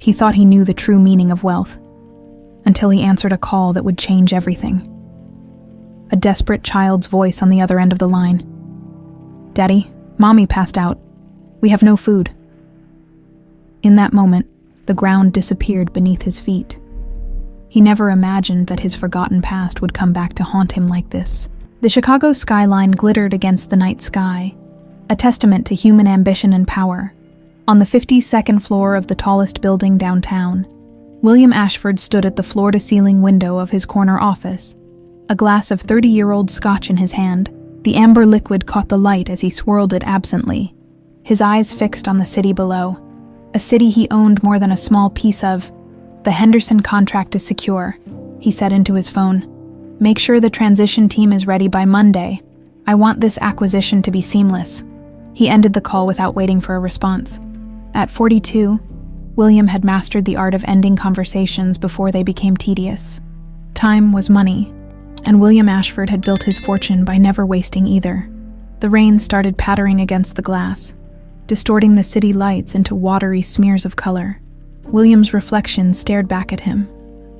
He thought he knew the true meaning of wealth, until he answered a call that would change everything. A desperate child's voice on the other end of the line. "Daddy, Mommy passed out. We have no food." In that moment, the ground disappeared beneath his feet. He never imagined that his forgotten past would come back to haunt him like this. The Chicago skyline glittered against the night sky, a testament to human ambition and power. On the 52nd floor of the tallest building downtown, William Ashford stood at the floor-to-ceiling window of his corner office, a glass of 30-year-old scotch in his hand. The amber liquid caught the light as he swirled it absently, his eyes fixed on the city below, a city he owned more than a small piece of. "The Henderson contract is secure," he said into his phone. "Make sure the transition team is ready by Monday. I want this acquisition to be seamless." He ended the call without waiting for a response. At 42, William had mastered the art of ending conversations before they became tedious. Time was money, and William Ashford had built his fortune by never wasting either. The rain started pattering against the glass, distorting the city lights into watery smears of color. William's reflection stared back at him.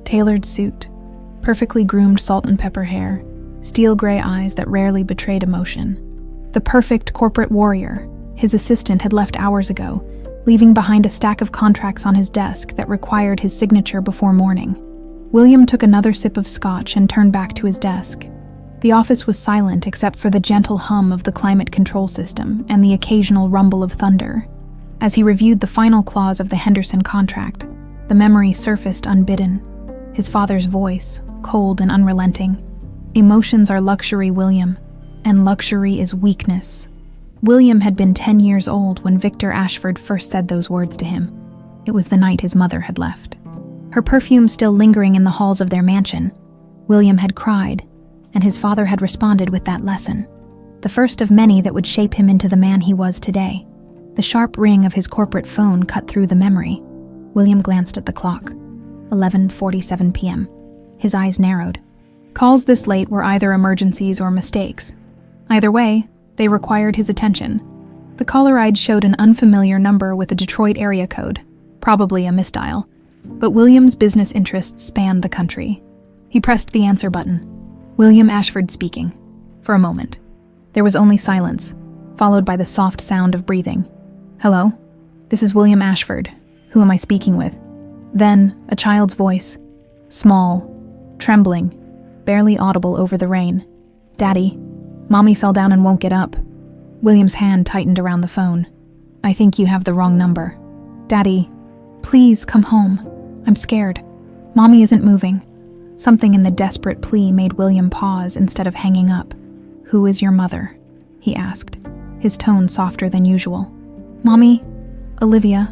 Tailored suit, perfectly groomed salt and pepper hair, steel gray eyes that rarely betrayed emotion. The perfect corporate warrior his assistant had left hours ago, leaving behind a stack of contracts on his desk that required his signature before morning. William took another sip of scotch and turned back to his desk. The office was silent except for the gentle hum of the climate control system and the occasional rumble of thunder. As he reviewed the final clause of the Henderson contract, the memory surfaced unbidden. His father's voice, cold and unrelenting. "Emotions are luxury, William, and luxury is weakness." William had been 10 years old when Victor Ashford first said those words to him. It was the night his mother had left. Her perfume still lingering in the halls of their mansion. William had cried, and his father had responded with that lesson, the first of many that would shape him into the man he was today. The sharp ring of his corporate phone cut through the memory. William glanced at the clock. 11:47 p.m. His eyes narrowed. Calls this late were either emergencies or mistakes. Either way, they required his attention. The caller ID showed an unfamiliar number with a Detroit area code, probably a misdial, but William's business interests spanned the country. He pressed the answer button. William Ashford speaking. For a moment, there was only silence, followed by the soft sound of breathing. "Hello? This is William Ashford. Who am I speaking with?" Then, a child's voice, small, trembling, barely audible over the rain. "Daddy, Mommy fell down and won't get up." William's hand tightened around the phone. "I think you have the wrong number. Daddy, please come home. I'm scared. Mommy isn't moving." Something in the desperate plea made William pause instead of hanging up. "Who is your mother?" he asked, his tone softer than usual. "Mommy, Olivia,"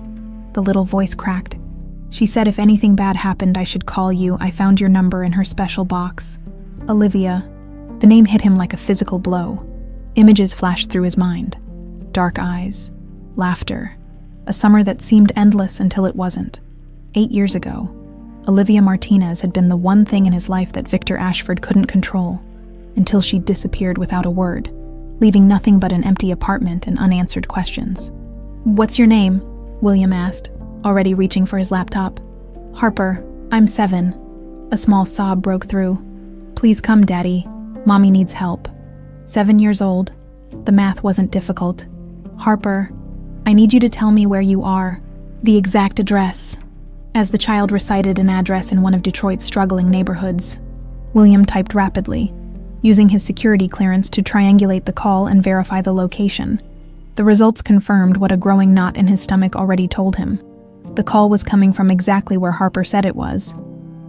the little voice cracked. "She said if anything bad happened I should call you. I found your number in her special box." Olivia. The name hit him like a physical blow. Images flashed through his mind. Dark eyes, laughter, a summer that seemed endless until it wasn't. 8 years ago, Olivia Martinez had been the one thing in his life that Victor Ashford couldn't control, until she disappeared without a word, leaving nothing but an empty apartment and unanswered questions. "What's your name?" William asked, already reaching for his laptop. "Harper, I'm 7. A small sob broke through. "Please come, Daddy. Mommy needs help." 7 years old. The math wasn't difficult. "Harper, I need you to tell me where you are. The exact address." As the child recited an address in one of Detroit's struggling neighborhoods, William typed rapidly, using his security clearance to triangulate the call and verify the location. The results confirmed what a growing knot in his stomach already told him. The call was coming from exactly where Harper said it was.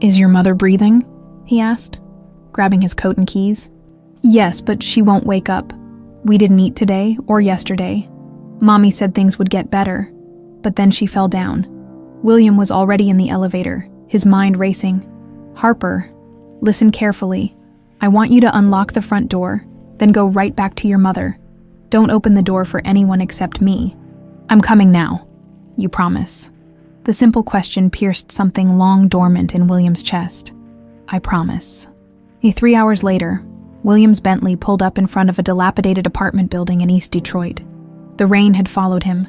"Is your mother breathing?" he asked, grabbing his coat and keys. "Yes, but she won't wake up. We didn't eat today or yesterday. Mommy said things would get better, but then she fell down." William was already in the elevator, his mind racing. "Harper, listen carefully. I want you to unlock the front door, then go right back to your mother. Don't open the door for anyone except me. I'm coming now. You promise?" The simple question pierced something long dormant in William's chest. "I promise." 3 hours later, William's Bentley pulled up in front of a dilapidated apartment building in East Detroit. The rain had followed him,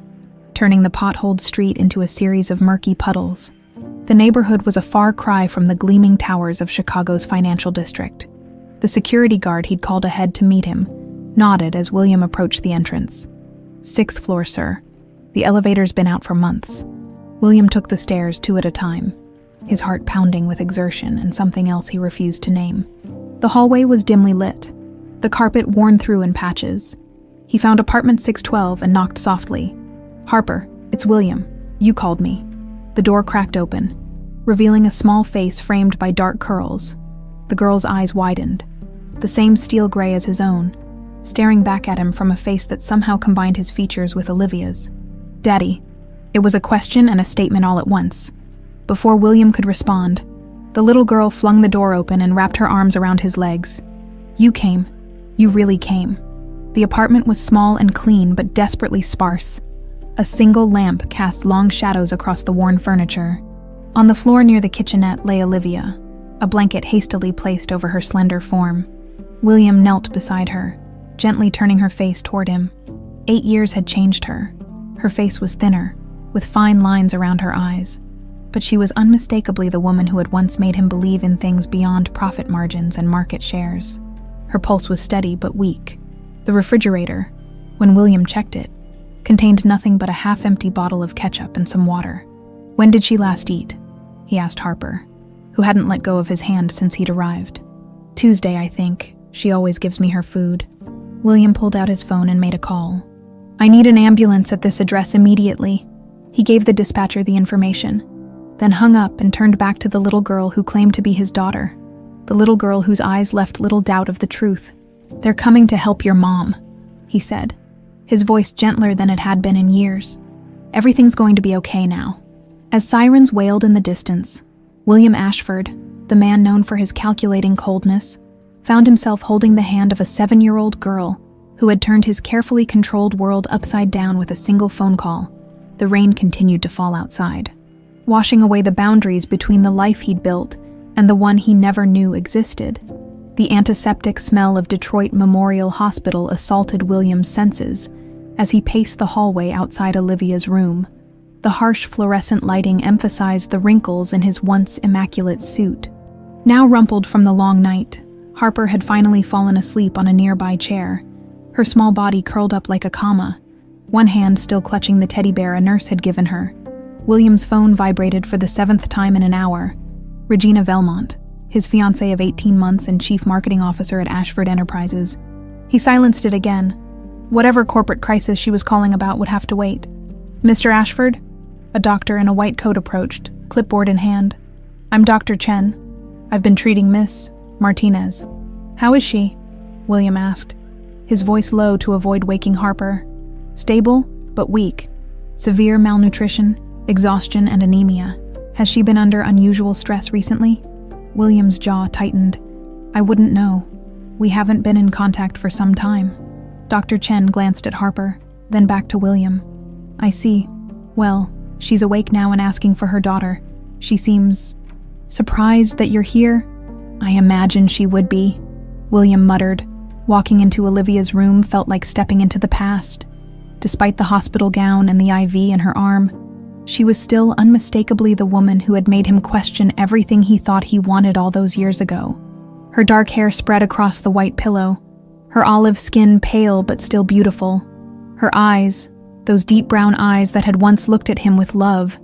turning the potholed street into a series of murky puddles. The neighborhood was a far cry from the gleaming towers of Chicago's financial district. The security guard he'd called ahead to meet him nodded as William approached the entrance. "6th floor, sir. The elevator's been out for months." William took the stairs 2 at a time, his heart pounding with exertion and something else he refused to name. The hallway was dimly lit, the carpet worn through in patches. He found apartment 612 and knocked softly. "Harper, it's William. You called me." The door cracked open, revealing a small face framed by dark curls. The girl's eyes widened, the same steel gray as his own, staring back at him from a face that somehow combined his features with Olivia's. "Daddy." It was a question and a statement all at once. Before William could respond, the little girl flung the door open and wrapped her arms around his legs. "You came. You really came." The apartment was small and clean, but desperately sparse. A single lamp cast long shadows across the worn furniture. On the floor near the kitchenette lay Olivia, a blanket hastily placed over her slender form. William knelt beside her, gently turning her face toward him. 8 years had changed her. Her face was thinner, with fine lines around her eyes. But she was unmistakably the woman who had once made him believe in things beyond profit margins and market shares. Her pulse was steady but weak. The refrigerator, when William checked it, contained nothing but a half-empty bottle of ketchup and some water. "When did she last eat?" he asked Harper, who hadn't let go of his hand since he'd arrived. "Tuesday, I think. She always gives me her food." William pulled out his phone and made a call. "I need an ambulance at this address immediately." He gave the dispatcher the information, then hung up and turned back to the little girl who claimed to be his daughter, the little girl whose eyes left little doubt of the truth. "They're coming to help your mom," he said, his voice gentler than it had been in years. "Everything's going to be okay now." As sirens wailed in the distance, William Ashford, the man known for his calculating coldness, found himself holding the hand of a 7-year-old girl who had turned his carefully controlled world upside down with a single phone call. The rain continued to fall outside, washing away the boundaries between the life he'd built and the one he never knew existed. The antiseptic smell of Detroit Memorial Hospital assaulted William's senses as he paced the hallway outside Olivia's room. The harsh fluorescent lighting emphasized the wrinkles in his once immaculate suit. Now rumpled from the long night, Harper had finally fallen asleep on a nearby chair, her small body curled up like a comma, one hand still clutching the teddy bear a nurse had given her. William's phone vibrated for the 7th time in an hour. Regina Velmont, his fiancée of 18 months and chief marketing officer at Ashford Enterprises. He silenced it again. Whatever corporate crisis she was calling about would have to wait. "Mr. Ashford?" A doctor in a white coat approached, clipboard in hand. "I'm Dr. Chen. I've been treating Miss Martinez." "How is she?" William asked, his voice low to avoid waking Harper. "Stable, but weak. Severe malnutrition, exhaustion, and anemia. Has she been under unusual stress recently?" William's jaw tightened. "I wouldn't know. We haven't been in contact for some time." Dr. Chen glanced at Harper, then back to William. "I see. Well, she's awake now and asking for her daughter. She seems surprised that you're here." "I imagine she would be," William muttered. Walking into Olivia's room felt like stepping into the past. Despite the hospital gown and the IV in her arm, she was still unmistakably the woman who had made him question everything he thought he wanted all those years ago. Her dark hair spread across the white pillow, her olive skin pale but still beautiful. Her eyes, those deep brown eyes that had once looked at him with love,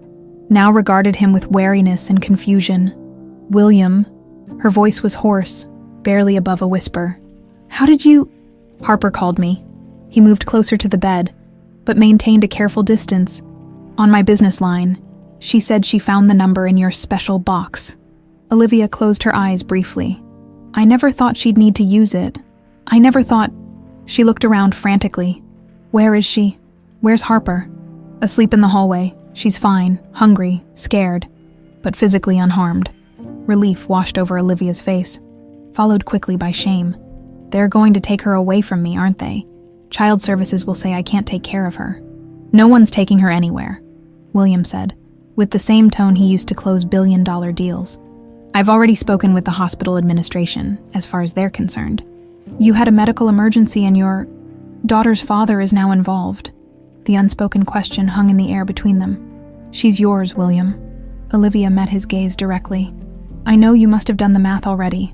now regarded him with wariness and confusion. "William," her voice was hoarse, barely above a whisper. "How did you—" "Harper called me." He moved closer to the bed, but maintained a careful distance. "On my business line. She said she found the number in your special box." Olivia closed her eyes briefly. "I never thought she'd need to use it. I never thought—" She looked around frantically. "Where is she? Where's Harper?" "Asleep in the hallway. She's fine, hungry, scared, but physically unharmed." Relief washed over Olivia's face, followed quickly by shame. "They're going to take her away from me, aren't they? Child services will say I can't take care of her." "No one's taking her anywhere," William said, with the same tone he used to close billion-dollar deals. "I've already spoken with the hospital administration, as far as they're concerned. You had a medical emergency and your daughter's father is now involved." The unspoken question hung in the air between them. "She's yours, William." Olivia met his gaze directly. "I know you must have done the math already."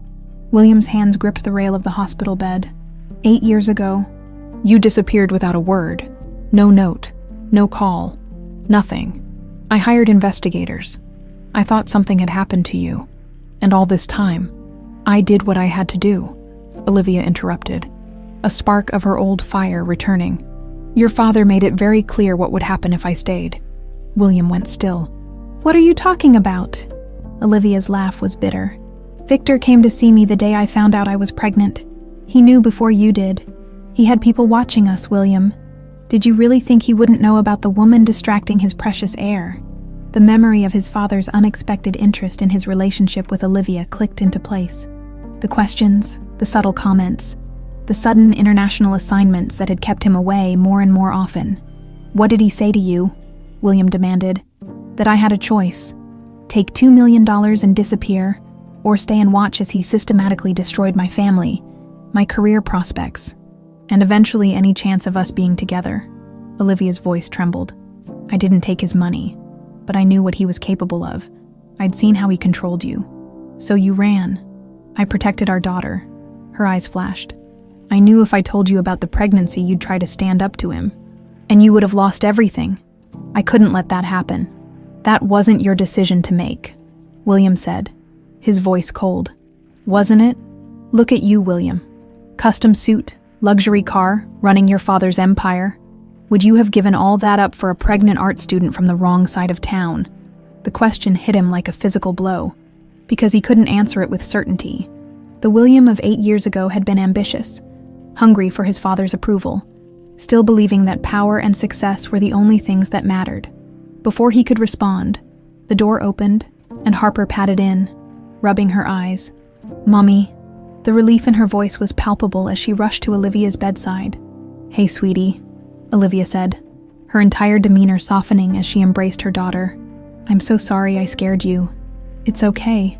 William's hands gripped the rail of the hospital bed. 8 years ago, you disappeared without a word. No note, no call, nothing. I hired investigators. I thought something had happened to you. And all this time, I did what I had to do," Olivia interrupted, a spark of her old fire returning. "Your father made it very clear what would happen if I stayed." William went still. "What are you talking about?" Olivia's laugh was bitter. "Victor came to see me the day I found out I was pregnant. He knew before you did. He had people watching us, William. Did you really think he wouldn't know about the woman distracting his precious heir?" The memory of his father's unexpected interest in his relationship with Olivia clicked into place. The questions, the subtle comments, the sudden international assignments that had kept him away more and more often. "What did he say to you?" William demanded. "That I had a choice. Take $2 million and disappear, or stay and watch as he systematically destroyed my family, my career prospects, and eventually any chance of us being together." Olivia's voice trembled. "I didn't take his money, but I knew what he was capable of. I'd seen how he controlled you. So you ran. I protected our daughter." Her eyes flashed. "I knew if I told you about the pregnancy, you'd try to stand up to him. And you would have lost everything. I couldn't let that happen." "That wasn't your decision to make," William said, his voice cold. "Wasn't it? Look at you, William. Custom suit, luxury car, running your father's empire. Would you have given all that up for a pregnant art student from the wrong side of town?" The question hit him like a physical blow, because he couldn't answer it with certainty. The William of 8 years ago had been ambitious, hungry for his father's approval, still believing that power and success were the only things that mattered. Before he could respond, the door opened and Harper patted in, rubbing her eyes. "Mommy." The relief in her voice was palpable as she rushed to Olivia's bedside. "Hey, sweetie," Olivia said, her entire demeanor softening as she embraced her daughter. "I'm so sorry I scared you." "It's okay.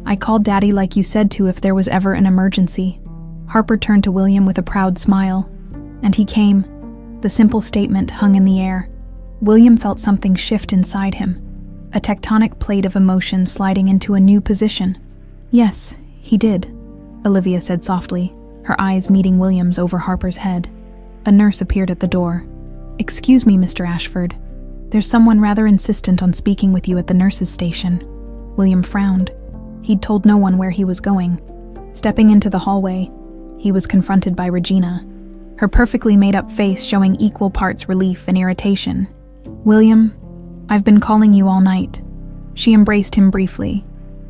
I called Daddy like you said to if there was ever an emergency." Harper turned to William with a proud smile. "And he came." The simple statement hung in the air. William felt something shift inside him, a tectonic plate of emotion sliding into a new position. "Yes, he did," Olivia said softly, her eyes meeting William's over Harper's head. A nurse appeared at the door. "Excuse me, Mr. Ashford. There's someone rather insistent on speaking with you at the nurse's station." William frowned. He'd told no one where he was going. Stepping into the hallway, he was confronted by Regina, her perfectly made-up face showing equal parts relief and irritation. "William, I've been calling you all night." She embraced him briefly,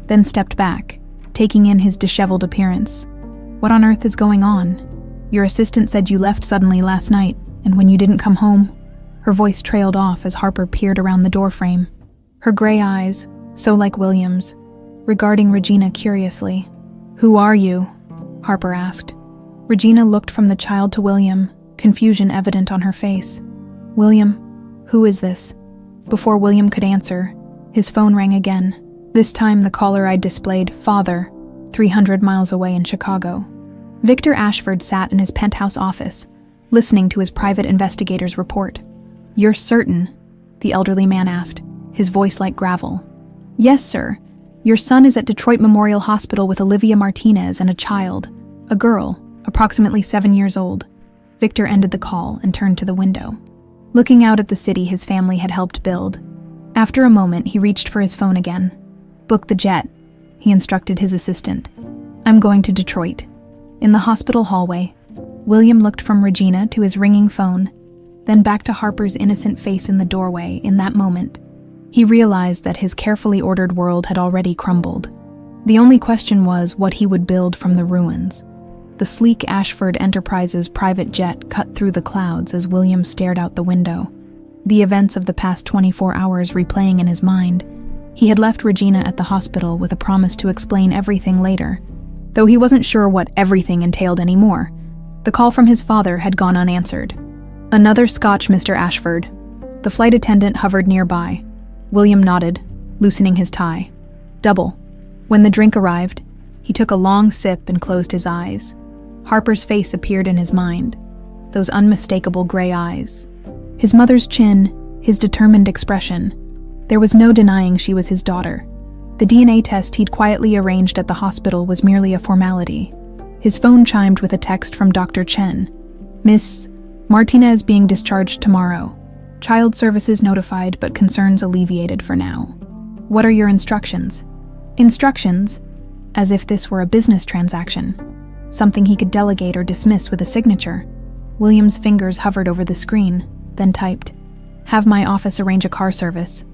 then stepped back, taking in his disheveled appearance. "What on earth is going on? Your assistant said you left suddenly last night, and when you didn't come home." Her voice trailed off as Harper peered around the doorframe, her gray eyes, so like William's, regarding Regina curiously. "Who are you?" Harper asked. Regina looked from the child to William, confusion evident on her face. "William, who is this?" Before William could answer, his phone rang again. This time the caller ID displayed "Father," 300 miles away in Chicago. Victor Ashford sat in his penthouse office, listening to his private investigator's report. "You're certain?" the elderly man asked, his voice like gravel. "Yes, sir. Your son is at Detroit Memorial Hospital with Olivia Martinez and a child, a girl, approximately 7 years old." Victor ended the call and turned to the window, looking out at the city his family had helped build. After a moment, he reached for his phone again. "Book the jet," he instructed his assistant. "I'm going to Detroit." In the hospital hallway, William looked from Regina to his ringing phone, then back to Harper's innocent face in the doorway. In that moment, he realized that his carefully ordered world had already crumbled. The only question was what he would build from the ruins. The sleek Ashford Enterprises private jet cut through the clouds as William stared out the window, the events of the past 24 hours replaying in his mind. He had left Regina at the hospital with a promise to explain everything later, though he wasn't sure what everything entailed anymore. The call from his father had gone unanswered. "Another scotch, Mr. Ashford." The flight attendant hovered nearby. William nodded, loosening his tie. "Double." When the drink arrived, he took a long sip and closed his eyes. Harper's face appeared in his mind, those unmistakable gray eyes, His mother's chin, his determined expression. There was no denying she was his daughter. The DNA test he'd quietly arranged at the hospital was merely a formality. His phone chimed with a text from Dr. Chen. Miss Martinez being discharged tomorrow. Child services notified, but concerns alleviated for now. What are your instructions? Instructions? As if this were a business transaction. Something he could delegate or dismiss with a signature. William's fingers hovered over the screen, then typed, "Have my office arrange a car service.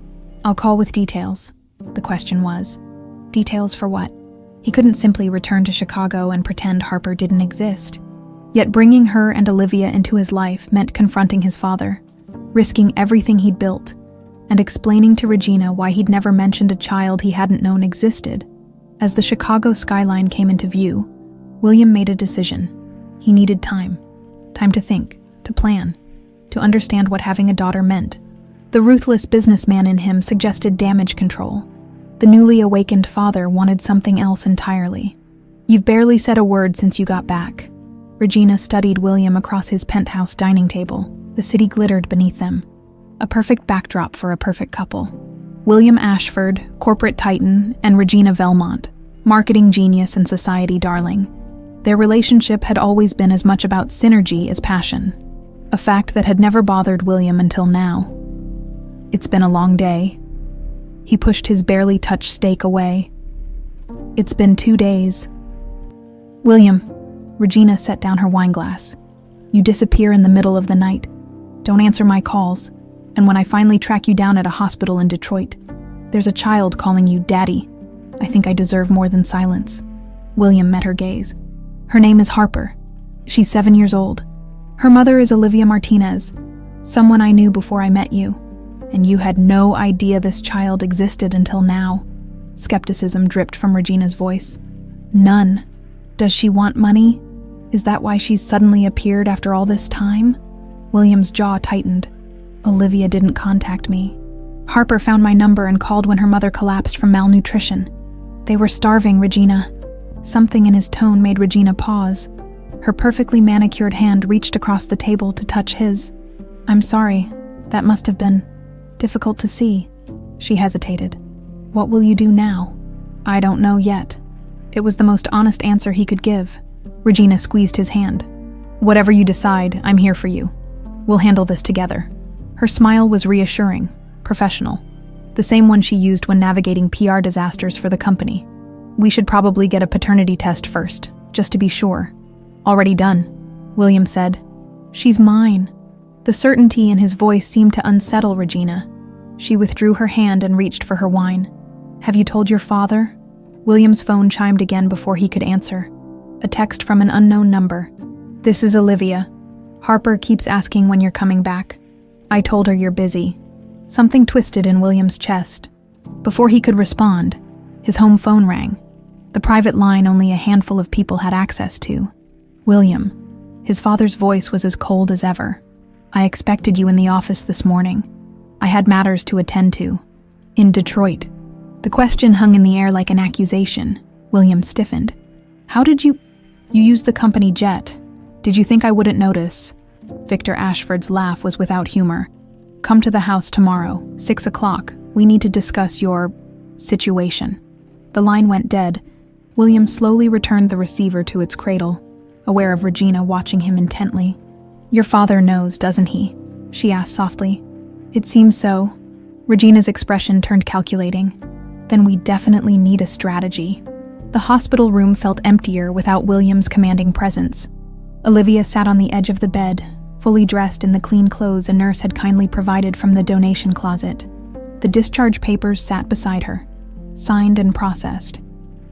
I'll call with details." The question was, details for what? He couldn't simply return to Chicago and pretend Harper didn't exist. Yet bringing her and Olivia into his life meant confronting his father, risking everything he'd built, and explaining to Regina why he'd never mentioned a child he hadn't known existed. As the Chicago skyline came into view, William made a decision. He needed time. Time to think, to plan, to understand what having a daughter meant. The ruthless businessman in him suggested damage control. The newly awakened father wanted something else entirely. "You've barely said a word since you got back." Regina studied William across his penthouse dining table. The city glittered beneath them. A perfect backdrop for a perfect couple. William Ashford, corporate titan, and Regina Velmont, marketing genius and society darling. Their relationship had always been as much about synergy as passion, a fact that had never bothered William until now. It's been a long day. He pushed his barely touched steak away. It's been 2 days. William, Regina set down her wineglass. You disappear in the middle of the night. Don't answer my calls. And when I finally track you down at a hospital in Detroit, there's a child calling you Daddy. I think I deserve more than silence. William met her gaze. Her name is Harper. She's 7 years old. Her mother is Olivia Martinez, someone I knew before I met you. And you had no idea this child existed until now. Skepticism dripped from Regina's voice. None. Does she want money? Is that why she's suddenly appeared after all this time? William's jaw tightened. Olivia didn't contact me. Harper found my number and called when her mother collapsed from malnutrition. They were starving, Regina. Something in his tone made Regina pause. Her perfectly manicured hand reached across the table to touch his. I'm sorry. That must have been difficult to see. She hesitated. What will you do now? I don't know yet. It was the most honest answer he could give. Regina squeezed his hand. Whatever you decide, I'm here for you. We'll handle this together. Her smile was reassuring, professional, the same one she used when navigating PR disasters for the company. We should probably get a paternity test first, just to be sure. Already done, William said. She's mine. The certainty in his voice seemed to unsettle Regina. She withdrew her hand and reached for her wine. Have you told your father? William's phone chimed again before he could answer. A text from an unknown number. This is Olivia. Harper keeps asking when you're coming back. I told her you're busy. Something twisted in William's chest. Before he could respond, his home phone rang. The private line only a handful of people had access to. William. His father's voice was as cold as ever. I expected you in the office this morning. I had matters to attend to. In Detroit. The question hung in the air like an accusation. William stiffened. How did you used the company jet? Did you think I wouldn't notice? Victor Ashford's laugh was without humor. Come to the house tomorrow, 6 o'clock. We need to discuss your situation. The line went dead. William slowly returned the receiver to its cradle, aware of Regina watching him intently. Your father knows, doesn't he? She asked softly. It seems so. Regina's expression turned calculating. Then we definitely need a strategy. The hospital room felt emptier without William's commanding presence. Olivia sat on the edge of the bed, fully dressed in the clean clothes a nurse had kindly provided from the donation closet. The discharge papers sat beside her, signed and processed.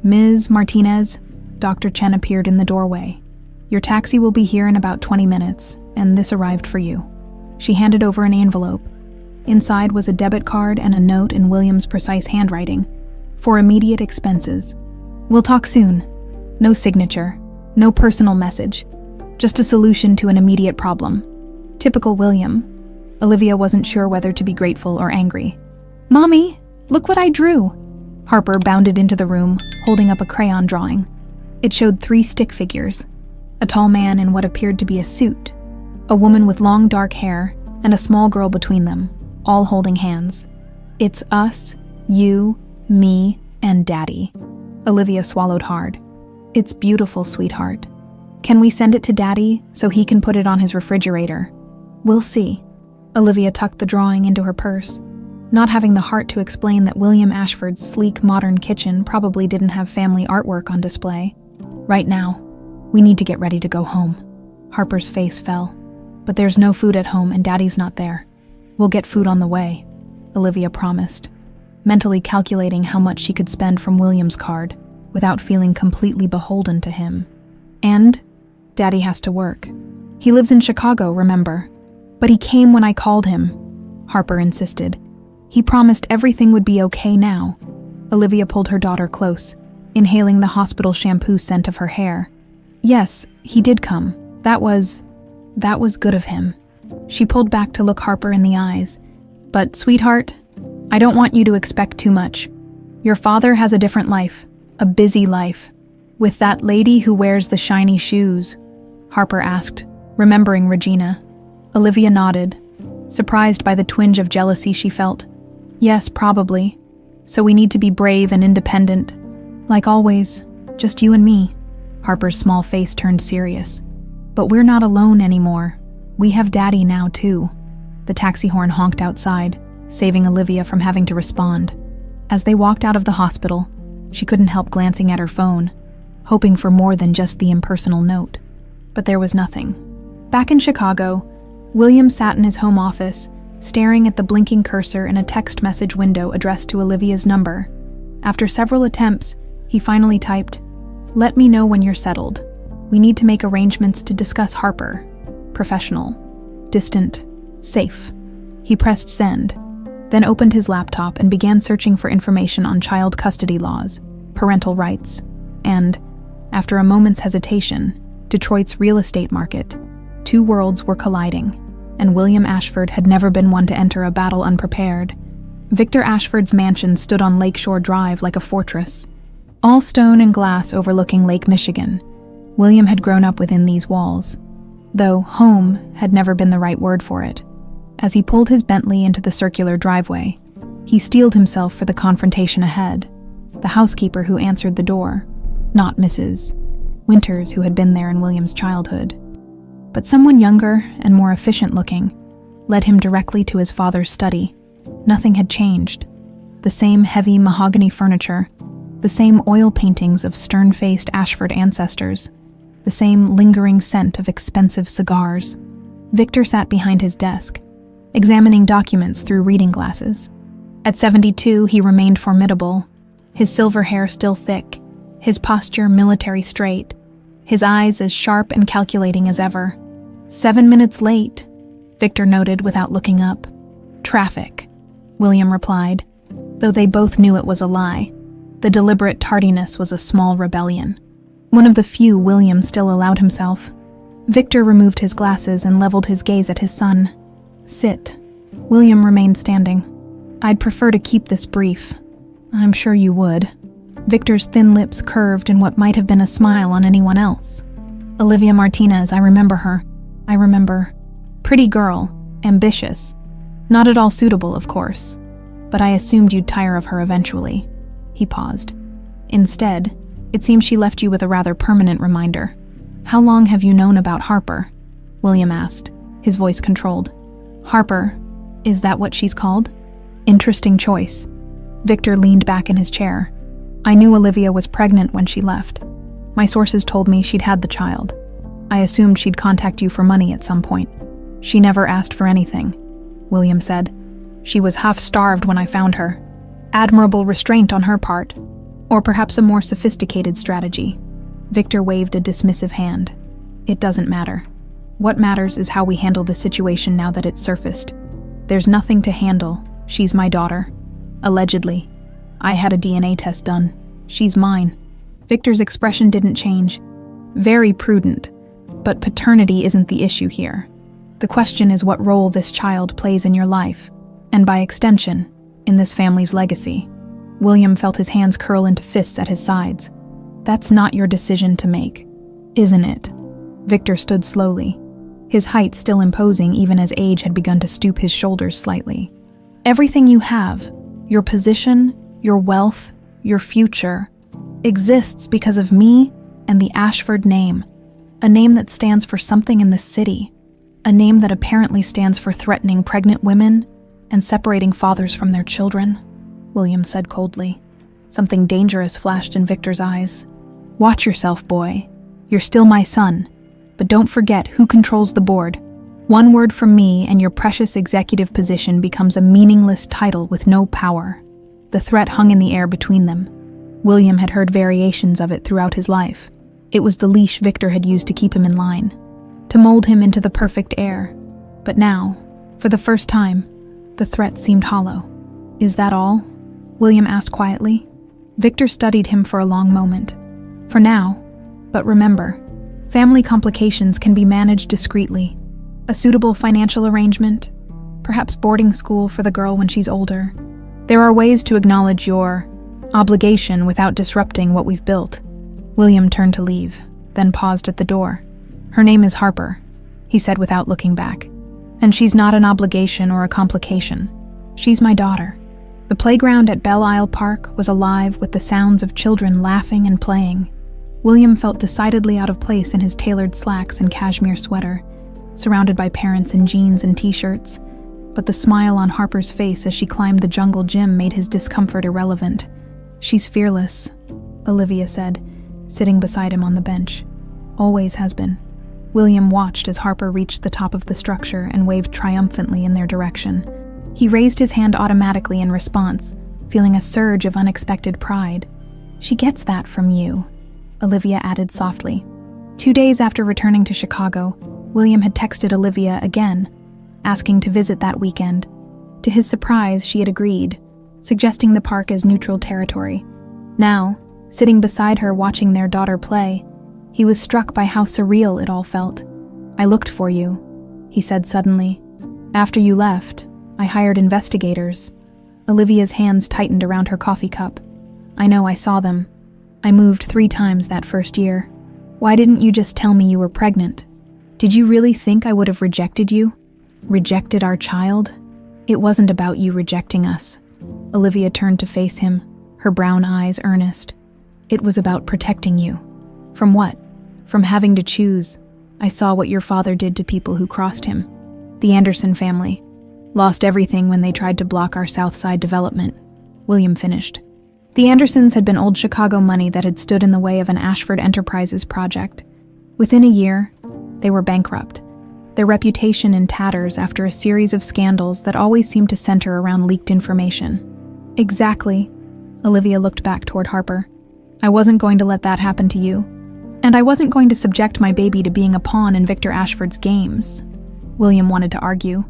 Ms. Martinez, Dr. Chen appeared in the doorway. Your taxi will be here in about 20 minutes, and this arrived for you. She handed over an envelope. Inside was a debit card and a note in William's precise handwriting. For immediate expenses. We'll talk soon. No signature, no personal message. Just a solution to an immediate problem. Typical William. Olivia wasn't sure whether to be grateful or angry. Mommy, look what I drew. Harper bounded into the room, holding up a crayon drawing. It showed 3 stick figures. A tall man in what appeared to be a suit. A woman with long dark hair, and a small girl between them, all holding hands. "It's us, you, me, and Daddy." Olivia swallowed hard. "It's beautiful, sweetheart. Can we send it to Daddy so he can put it on his refrigerator?" "We'll see." Olivia tucked the drawing into her purse, not having the heart to explain that William Ashford's sleek modern kitchen probably didn't have family artwork on display. "Right now, we need to get ready to go home." Harper's face fell. "But there's no food at home and Daddy's not there. We'll get food on the way," Olivia promised, mentally calculating how much she could spend from William's card without feeling completely beholden to him. "And Daddy has to work. He lives in Chicago, remember? But he came when I called him," Harper insisted. "He promised everything would be okay now." Olivia pulled her daughter close, inhaling the hospital shampoo scent of her hair. "Yes, he did come. That was good of him." She pulled back to look Harper in the eyes. "But, sweetheart, I don't want you to expect too much. Your father has a different life, a busy life. With that lady who wears the shiny shoes," Harper asked, remembering Regina. Olivia nodded, surprised by the twinge of jealousy she felt. "Yes, probably. So we need to be brave and independent. Like always, just you and me." Harper's small face turned serious. "But we're not alone anymore. We have Daddy now, too." The taxi horn honked outside, saving Olivia from having to respond. As they walked out of the hospital, she couldn't help glancing at her phone, hoping for more than just the impersonal note. But there was nothing. Back in Chicago, William sat in his home office, staring at the blinking cursor in a text message window addressed to Olivia's number. After several attempts, he finally typed, "Let me know when you're settled. We need to make arrangements to discuss Harper. Professional. Distant. Safe." He pressed send, then opened his laptop and began searching for information on child custody laws, parental rights, and, after a moment's hesitation, Detroit's real estate market. Two worlds were colliding, and William Ashford had never been one to enter a battle unprepared. Victor Ashford's mansion stood on Lakeshore Drive like a fortress, all stone and glass overlooking Lake Michigan. William had grown up within these walls, though home had never been the right word for it. As he pulled his Bentley into the circular driveway, he steeled himself for the confrontation ahead. The housekeeper who answered the door, not Mrs. Winters, who had been there in William's childhood, but someone younger and more efficient-looking, led him directly to his father's study. Nothing had changed. The same heavy mahogany furniture, the same oil paintings of stern-faced Ashford ancestors, the same lingering scent of expensive cigars. Victor sat behind his desk, examining documents through reading glasses. At 72, he remained formidable, his silver hair still thick, his posture military straight, his eyes as sharp and calculating as ever. 7 minutes late, Victor noted without looking up. "Traffic," William replied, though they both knew it was a lie. The deliberate tardiness was a small rebellion, one of the few William still allowed himself. Victor removed his glasses and leveled his gaze at his son. "Sit." William remained standing. "I'd prefer to keep this brief." "I'm sure you would." Victor's thin lips curved in what might have been a smile on anyone else. "Olivia Martinez, I remember her. I remember. Pretty girl, ambitious. Not at all suitable, of course. But I assumed you'd tire of her eventually." He paused. "Instead, it seems she left you with a rather permanent reminder." "How long have you known about Harper?" William asked, his voice controlled. "Harper, is that what she's called?" "Interesting choice." Victor leaned back in his chair. "I knew Olivia was pregnant when she left. My sources told me she'd had the child. I assumed she'd contact you for money at some point. She never asked for anything," William said. "She was half-starved when I found her. Admirable restraint on her part. Or perhaps a more sophisticated strategy." Victor waved a dismissive hand. "It doesn't matter. What matters is how we handle the situation now that it's surfaced. There's nothing to handle. She's my daughter. Allegedly. I had a DNA test done. She's mine." Victor's expression didn't change. "Very prudent. But paternity isn't the issue here. The question is what role this child plays in your life, and by extension, in this family's legacy." William felt his hands curl into fists at his sides. "That's not your decision to make, isn't it?" Victor stood slowly. his height still imposing even as age had begun to stoop his shoulders slightly. Everything you have, your position, your wealth, your future, exists because of me and the Ashford name, a name that stands for something in this city, a name that apparently stands for threatening pregnant women and separating fathers from their children, William said coldly. Something dangerous flashed in Victor's eyes. Watch yourself, boy. You're still my son, but don't forget who controls the board. One word from me and your precious executive position becomes a meaningless title with no power. The threat hung in the air between them. William had heard variations of it throughout his life. It was the leash Victor had used to keep him in line, to mold him into the perfect heir. But now, for the first time, the threat seemed hollow. Is that all? William asked quietly. Victor studied him for a long moment. For now, but remember, family complications can be managed discreetly. A suitable financial arrangement, perhaps boarding school for the girl when she's older. There are ways to acknowledge your obligation without disrupting what we've built. William turned to leave, then paused at the door. Her name is Harper, he said without looking back. And she's not an obligation or a complication. She's my daughter. The playground at Belle Isle Park was alive with the sounds of children laughing and playing. William felt decidedly out of place in his tailored slacks and cashmere sweater, surrounded by parents in jeans and t-shirts, but the smile on Harper's face as she climbed the jungle gym made his discomfort irrelevant. She's fearless, Olivia said, sitting beside him on the bench. Always has been. William watched as Harper reached the top of the structure and waved triumphantly in their direction. He raised his hand automatically in response, feeling a surge of unexpected pride. She gets that from you, Olivia added softly. 2 days after returning to Chicago, William had texted Olivia again, asking to visit that weekend. To his surprise, she had agreed, suggesting the park as neutral territory. Now, sitting beside her watching their daughter play, he was struck by how surreal it all felt. I looked for you, he said suddenly. After you left, I hired investigators. Olivia's hands tightened around her coffee cup. I know, I saw them. I moved 3 times that first year. Why didn't you just tell me you were pregnant? Did you really think I would have rejected you? Rejected our child? It wasn't about you rejecting us. Olivia turned to face him, her brown eyes earnest. It was about protecting you. From what? From having to choose. I saw what your father did to people who crossed him. The Anderson family. Lost everything when they tried to block our South Side development. William finished. The Andersons had been old Chicago money that had stood in the way of an Ashford Enterprises project. Within a year, they were bankrupt, their reputation in tatters after a series of scandals that always seemed to center around leaked information. Exactly. Olivia looked back toward Harper. I wasn't going to let that happen to you. And I wasn't going to subject my baby to being a pawn in Victor Ashford's games. William wanted to argue,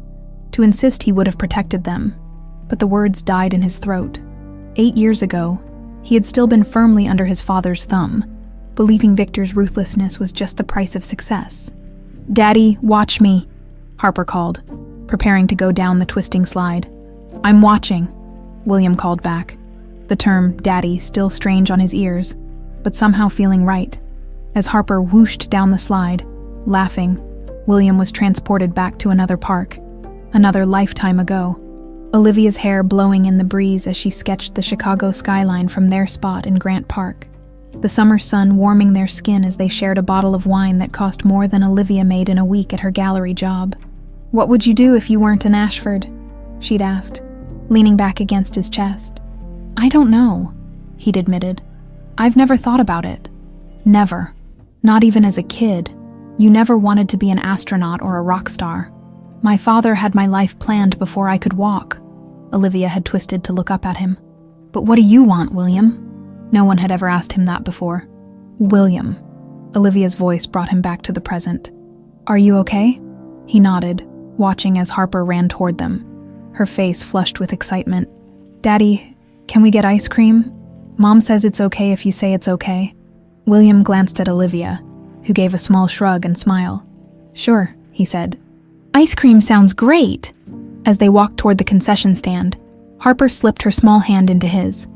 to insist he would have protected them, but the words died in his throat. 8 years ago, he had still been firmly under his father's thumb, believing Victor's ruthlessness was just the price of success. Daddy, watch me, Harper called, preparing to go down the twisting slide. I'm watching, William called back, the term daddy still strange on his ears, but somehow feeling right. As Harper whooshed down the slide, laughing, William was transported back to another park, another lifetime ago. Olivia's hair blowing in the breeze as she sketched the Chicago skyline from their spot in Grant Park. The summer sun warming their skin as they shared a bottle of wine that cost more than Olivia made in a week at her gallery job. What would you do if you weren't an Ashford? She'd asked, leaning back against his chest. I don't know, he'd admitted. I've never thought about it. Never. Not even as a kid. You never wanted to be an astronaut or a rock star. My father had my life planned before I could walk. Olivia had twisted to look up at him. But what do you want, William? No one had ever asked him that before. William. Olivia's voice brought him back to the present. Are you okay? He nodded, watching as Harper ran toward them, her face flushed with excitement. Daddy, can we get ice cream? Mom says it's okay if you say it's okay. William glanced at Olivia, who gave a small shrug and smile. Sure, he said. Ice cream sounds great! As they walked toward the concession stand, Harper slipped her small hand into his.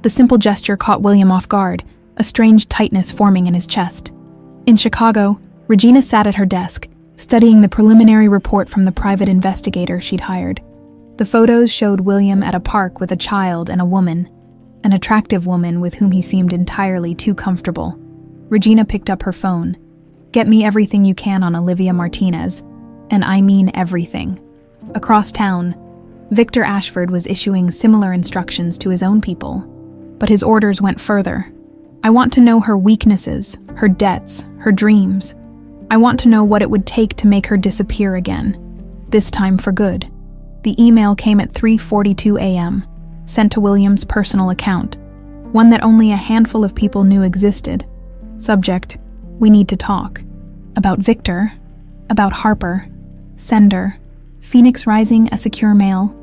The simple gesture caught William off guard, a strange tightness forming in his chest. In Chicago, Regina sat at her desk, studying the preliminary report from the private investigator she'd hired. The photos showed William at a park with a child and a woman, an attractive woman with whom he seemed entirely too comfortable. Regina picked up her phone. "Get me everything you can on Olivia Martinez, and I mean everything." Across town, Victor Ashford was issuing similar instructions to his own people, but his orders went further. "I want to know her weaknesses, her debts, her dreams. I want to know what it would take to make her disappear again, this time for good." The email came at 3:42 a.m., sent to William's personal account, one that only a handful of people knew existed. Subject: "We need to talk." About Victor, about Harper, sender: Phoenix Rising, a secure mail.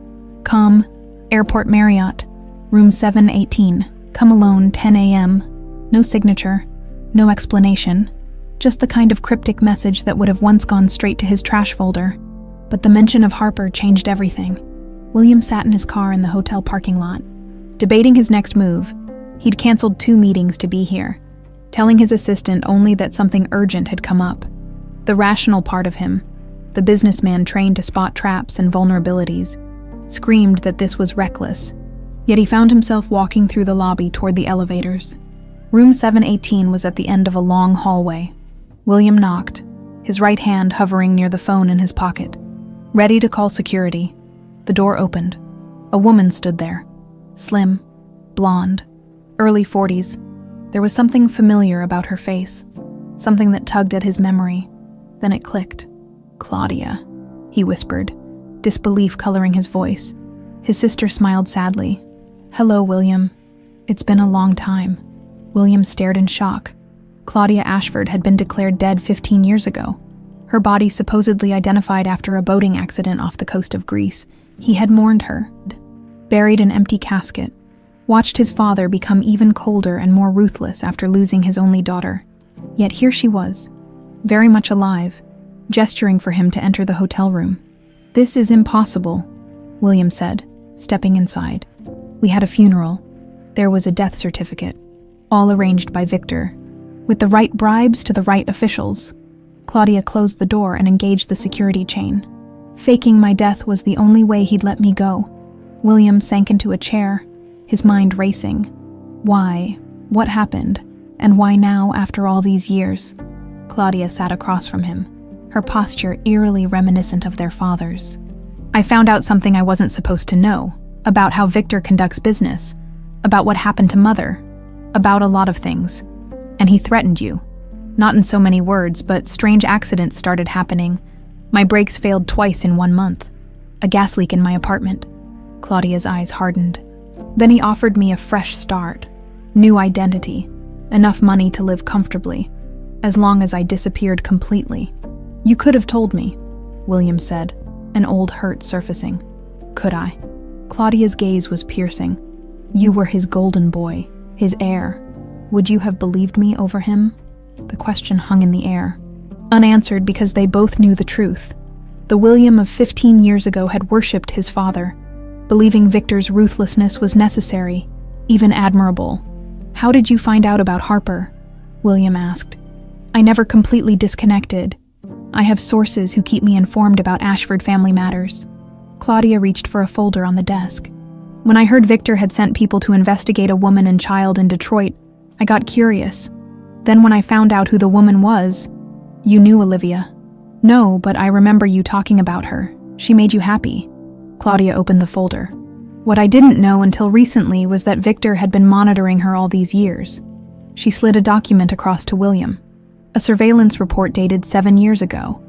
Com: Airport Marriott, room 718, come alone, 10 a.m. No signature, no explanation, just the kind of cryptic message that would have once gone straight to his trash folder. But the mention of Harper changed everything. William sat in his car in the hotel parking lot, debating his next move. He'd canceled 2 meetings to be here, telling his assistant only that something urgent had come up. The rational part of him, the businessman trained to spot traps and vulnerabilities, screamed that this was reckless. Yet he found himself walking through the lobby toward the elevators. Room 718 was at the end of a long hallway. William knocked, his right hand hovering near the phone in his pocket, ready to call security. The door opened. A woman stood there, slim, blonde, early 40s. There was something familiar about her face, something that tugged at his memory. Then it clicked. "Claudia," he whispered, disbelief coloring his voice. His sister smiled sadly. "Hello, William. It's been a long time." William stared in shock. Claudia Ashford had been declared dead 15 years ago. Her body supposedly identified after a boating accident off the coast of Greece. He had mourned her, buried an empty casket, watched his father become even colder and more ruthless after losing his only daughter. Yet here she was, very much alive, gesturing for him to enter the hotel room. "This is impossible," William said, stepping inside. "We had a funeral. There was a death certificate, all arranged by Victor, with the right bribes to the right officials." Claudia closed the door and engaged the security chain. "Faking my death was the only way he'd let me go." William sank into a chair, his mind racing. Why? What happened? And why now, after all these years? Claudia sat across from him, her posture eerily reminiscent of their father's. "I found out something I wasn't supposed to know, about how Victor conducts business, about what happened to Mother, about a lot of things. And he threatened you. Not in so many words, but strange accidents started happening. My brakes failed twice in 1 month. A gas leak in my apartment." Claudia's eyes hardened. "Then he offered me a fresh start, new identity, enough money to live comfortably, as long as I disappeared completely." "You could have told me," William said, an old hurt surfacing. "Could I?" Claudia's gaze was piercing. "You were his golden boy, his heir. Would you have believed me over him?" The question hung in the air, unanswered because they both knew the truth. The William of 15 years ago had worshipped his father, believing Victor's ruthlessness was necessary, even admirable. "How did you find out about Harper?" William asked. "I never completely disconnected. I have sources who keep me informed about Ashford family matters." Claudia reached for a folder on the desk. "When I heard Victor had sent people to investigate a woman and child in Detroit, I got curious. Then when I found out who the woman was..." "You knew Olivia?" "No, but I remember you talking about her. She made you happy." Claudia opened the folder. "What I didn't know until recently was that Victor had been monitoring her all these years." She slid a document across to William. A surveillance report dated 7 years ago.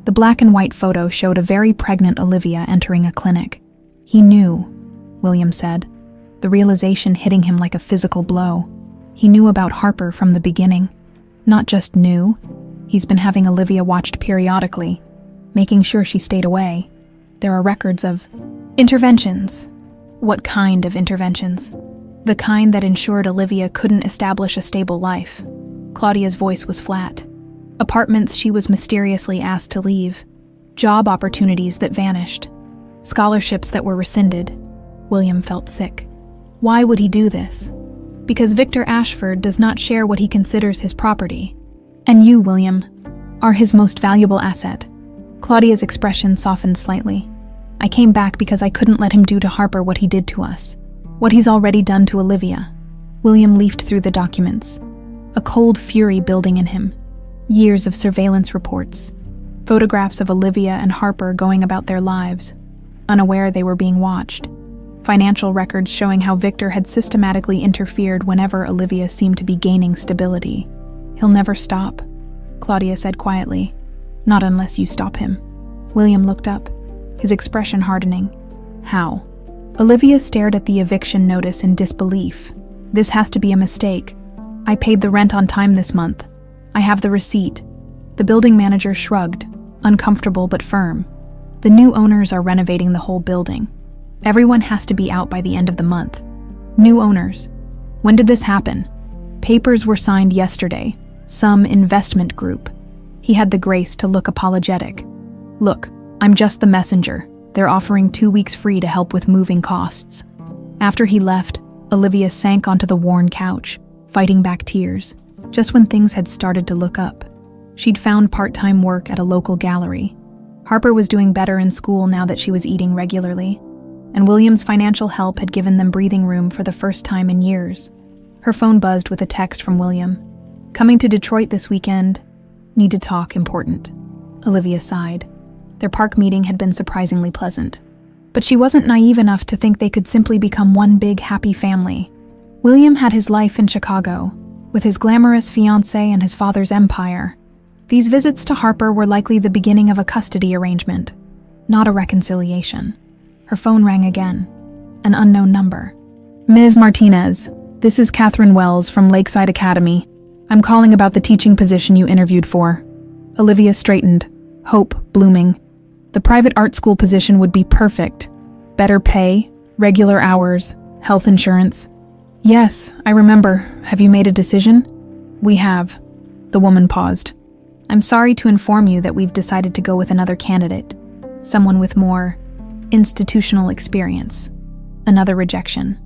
The black and white photo showed a very pregnant Olivia entering a clinic. "He knew," William said, the realization hitting him like a physical blow. He knew about Harper from the beginning. Not just knew, he's been having Olivia watched periodically, making sure she stayed away. There are records of interventions. What kind of interventions? The kind that ensured Olivia couldn't establish a stable life. Claudia's voice was flat. Apartments she was mysteriously asked to leave. Job opportunities that vanished. Scholarships that were rescinded. William felt sick. Why would he do this? Because Victor Ashford does not share what he considers his property. And you, William, are his most valuable asset. Claudia's expression softened slightly. I came back because I couldn't let him do to Harper what he did to us. What he's already done to Olivia. William leafed through the documents. A cold fury building in him. Years of surveillance reports. Photographs of Olivia and Harper going about their lives, unaware they were being watched. Financial records showing how Victor had systematically interfered whenever Olivia seemed to be gaining stability. He'll never stop, Claudia said quietly. Not unless you stop him. William looked up, his expression hardening. How? Olivia stared at the eviction notice in disbelief. This has to be a mistake. I paid the rent on time this month. I have the receipt. The building manager shrugged, uncomfortable but firm. The new owners are renovating the whole building. Everyone has to be out by the end of the month. New owners. When did this happen? Papers were signed yesterday. Some investment group. He had the grace to look apologetic. Look, I'm just the messenger. They're offering 2 weeks free to help with moving costs. After he left, Olivia sank onto the worn couch, fighting back tears, just when things had started to look up. She'd found part-time work at a local gallery. Harper was doing better in school now that she was eating regularly, and William's financial help had given them breathing room for the first time in years. Her phone buzzed with a text from William. Coming to Detroit this weekend. Need to talk, important. Olivia sighed. Their park meeting had been surprisingly pleasant. But she wasn't naive enough to think they could simply become one big happy family. William had his life in Chicago, with his glamorous fiancé and his father's empire. These visits to Harper were likely the beginning of a custody arrangement, not a reconciliation. Her phone rang again. An unknown number. Ms. Martinez, this is Catherine Wells from Lakeside Academy. I'm calling about the teaching position you interviewed for. Olivia straightened, hope blooming. The private art school position would be perfect. Better pay, regular hours, health insurance. Yes, I remember. Have you made a decision? We have. The woman paused. I'm sorry to inform you that we've decided to go with another candidate. Someone with more institutional experience. Another rejection.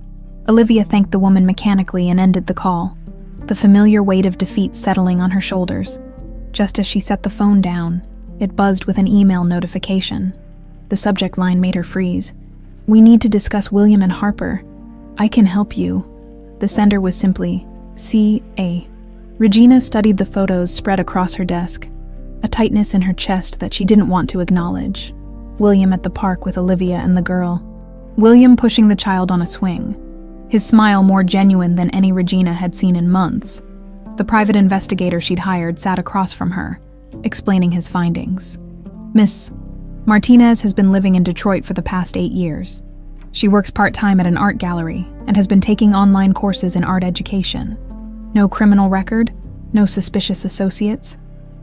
Olivia thanked the woman mechanically and ended the call, the familiar weight of defeat settling on her shoulders. Just as she set the phone down, it buzzed with an email notification. The subject line made her freeze. We need to discuss William and Harper. I can help you. The sender was simply C.A. Regina studied the photos spread across her desk, a tightness in her chest that she didn't want to acknowledge. William at the park with Olivia and the girl. William pushing the child on a swing, his smile more genuine than any Regina had seen in months. The private investigator she'd hired sat across from her, explaining his findings. Miss Martinez has been living in Detroit for the past 8 years. She works part-time at an art gallery and has been taking online courses in art education. No criminal record, no suspicious associates.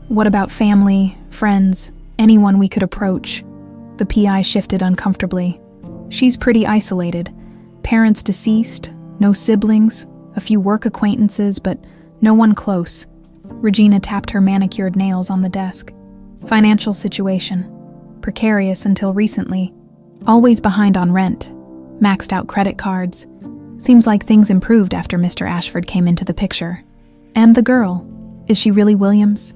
What about family, friends, anyone we could approach? The PI shifted uncomfortably. She's pretty isolated. Parents deceased, no siblings, a few work acquaintances, but no one close. Regina tapped her manicured nails on the desk. Financial situation. Precarious until recently. Always behind on rent. Maxed out credit cards. Seems like things improved after Mr. Ashford came into the picture. And the girl. Is she really Williams?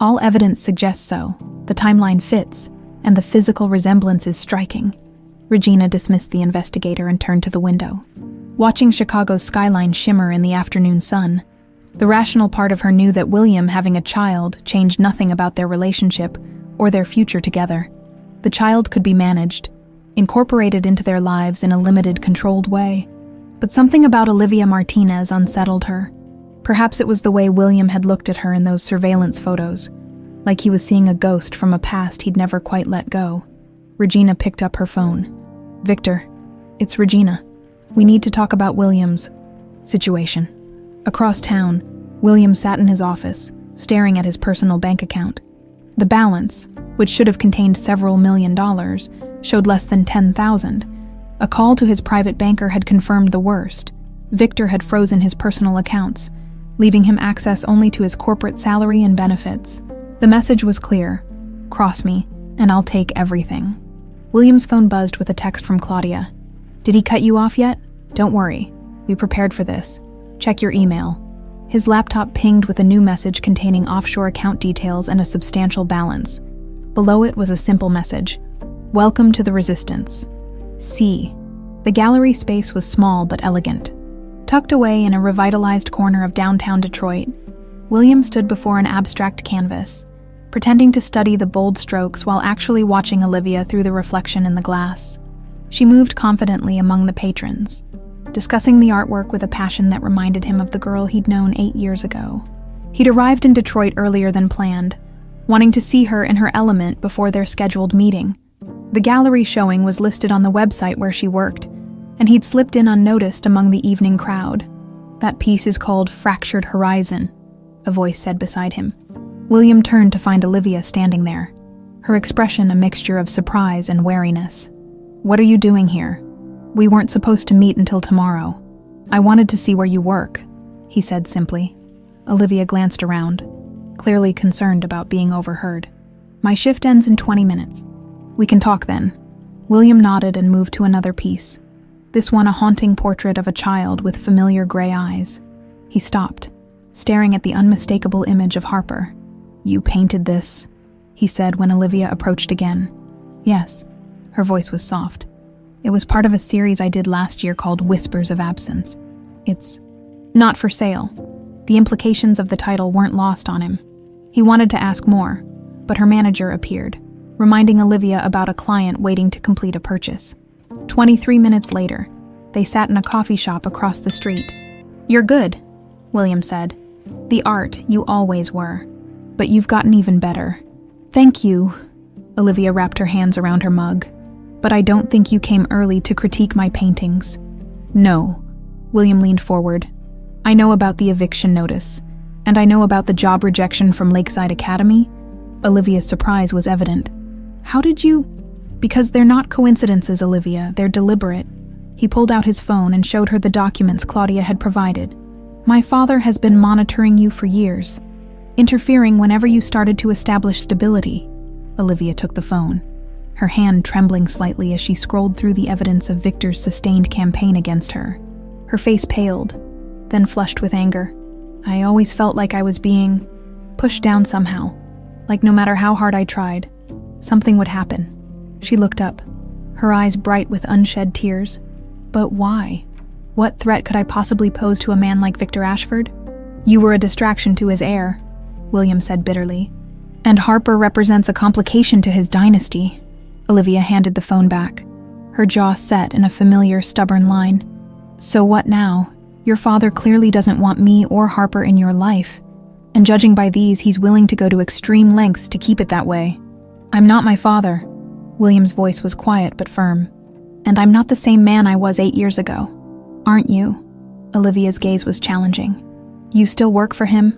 All evidence suggests so. The timeline fits, and the physical resemblance is striking. Regina dismissed the investigator and turned to the window. Watching Chicago's skyline shimmer in the afternoon sun, the rational part of her knew that William having a child changed nothing about their relationship or their future together. The child could be managed, incorporated into their lives in a limited, controlled way. But something about Olivia Martinez unsettled her. Perhaps it was the way William had looked at her in those surveillance photos, like he was seeing a ghost from a past he'd never quite let go. Regina picked up her phone. Victor, it's Regina. We need to talk about William's situation. Across town, William sat in his office, staring at his personal bank account. The balance, which should have contained several $1,000,000, showed less than $10,000. A call to his private banker had confirmed the worst. Victor had frozen his personal accounts, leaving him access only to his corporate salary and benefits. The message was clear. Cross me, and I'll take everything. William's phone buzzed with a text from Claudia. Did he cut you off yet? Don't worry. We prepared for this. Check your email. His laptop pinged with a new message containing offshore account details and a substantial balance. Below it was a simple message: "Welcome to the Resistance. C." The gallery space was small but elegant. Tucked away in a revitalized corner of downtown Detroit, William stood before an abstract canvas, pretending to study the bold strokes while actually watching Olivia through the reflection in the glass. She moved confidently among the patrons, discussing the artwork with a passion that reminded him of the girl he'd known 8 years ago. He'd arrived in Detroit earlier than planned, wanting to see her in her element before their scheduled meeting. The gallery showing was listed on the website where she worked, and he'd slipped in unnoticed among the evening crowd. "That piece is called Fractured Horizon," a voice said beside him. William turned to find Olivia standing there, her expression a mixture of surprise and wariness. "What are you doing here? We weren't supposed to meet until tomorrow. I wanted to see where you work," he said simply. Olivia glanced around, clearly concerned about being overheard. "My shift ends in 20 minutes. We can talk then." William nodded and moved to another piece, this one a haunting portrait of a child with familiar gray eyes. He stopped, staring at the unmistakable image of Harper. "You painted this," he said when Olivia approached again. "Yes." Her voice was soft. "It was part of a series I did last year called Whispers of Absence. It's not for sale." The implications of the title weren't lost on him. He wanted to ask more, but her manager appeared, reminding Olivia about a client waiting to complete a purchase. 23 minutes later, they sat in a coffee shop across the street. "You're good," William said. "The art you always were, but you've gotten even better." "Thank you." Olivia wrapped her hands around her mug. "But I don't think you came early to critique my paintings." "No." William leaned forward. "I know about the eviction notice, and I know about the job rejection from Lakeside Academy." Olivia's surprise was evident. "How did you—" "Because they're not coincidences, Olivia, they're deliberate." He pulled out his phone and showed her the documents Claudia had provided. "My father has been monitoring you for years, interfering whenever you started to establish stability." Olivia took the phone, her hand trembling slightly as she scrolled through the evidence of Victor's sustained campaign against her. Her face paled, then flushed with anger. "I always felt like I was being pushed down somehow, like no matter how hard I tried, something would happen." She looked up, her eyes bright with unshed tears. "But why? What threat could I possibly pose to a man like Victor Ashford?" "You were a distraction to his heir," William said bitterly. "And Harper represents a complication to his dynasty." Olivia handed the phone back, her jaw set in a familiar, stubborn line. "So what now? Your father clearly doesn't want me or Harper in your life, and judging by these, he's willing to go to extreme lengths to keep it that way." "I'm not my father." William's voice was quiet but firm. "And I'm not the same man I was 8 years ago." "Aren't you?" Olivia's gaze was challenging. "You still work for him?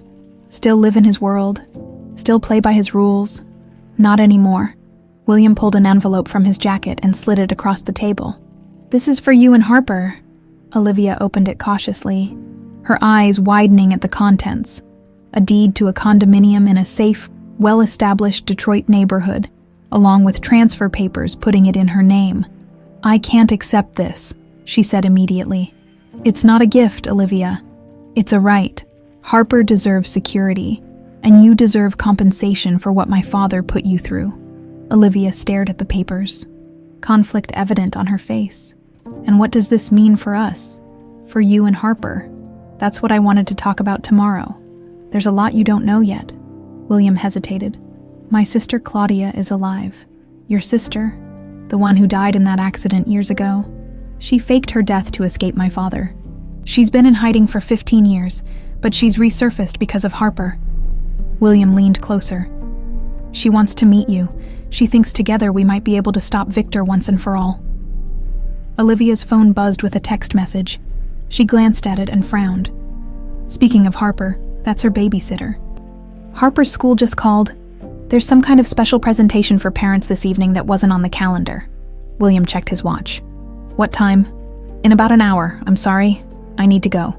Still live in his world? Still play by his rules?" "Not anymore." William pulled an envelope from his jacket and slid it across the table. "This is for you and Harper." Olivia opened it cautiously, her eyes widening at the contents. A deed to a condominium in a safe, well-established Detroit neighborhood, along with transfer papers putting it in her name. "I can't accept this," she said immediately. "It's not a gift, Olivia. It's a right. Harper deserves security, and you deserve compensation for what my father put you through." Olivia stared at the papers, conflict evident on her face. "And what does this mean for us? For you and Harper?" "That's what I wanted to talk about tomorrow. There's a lot you don't know yet." William hesitated. "My sister Claudia is alive. Your sister, the one who died in that accident years ago, she faked her death to escape my father. She's been in hiding for 15 years, but she's resurfaced because of Harper." William leaned closer. "She wants to meet you. She thinks together we might be able to stop Victor once and for all." Olivia's phone buzzed with a text message. She glanced at it and frowned. "Speaking of Harper, that's her babysitter. Harper's school just called. There's some kind of special presentation for parents this evening that wasn't on the calendar." William checked his watch. "What time?" "In about an hour. I'm sorry. I need to go."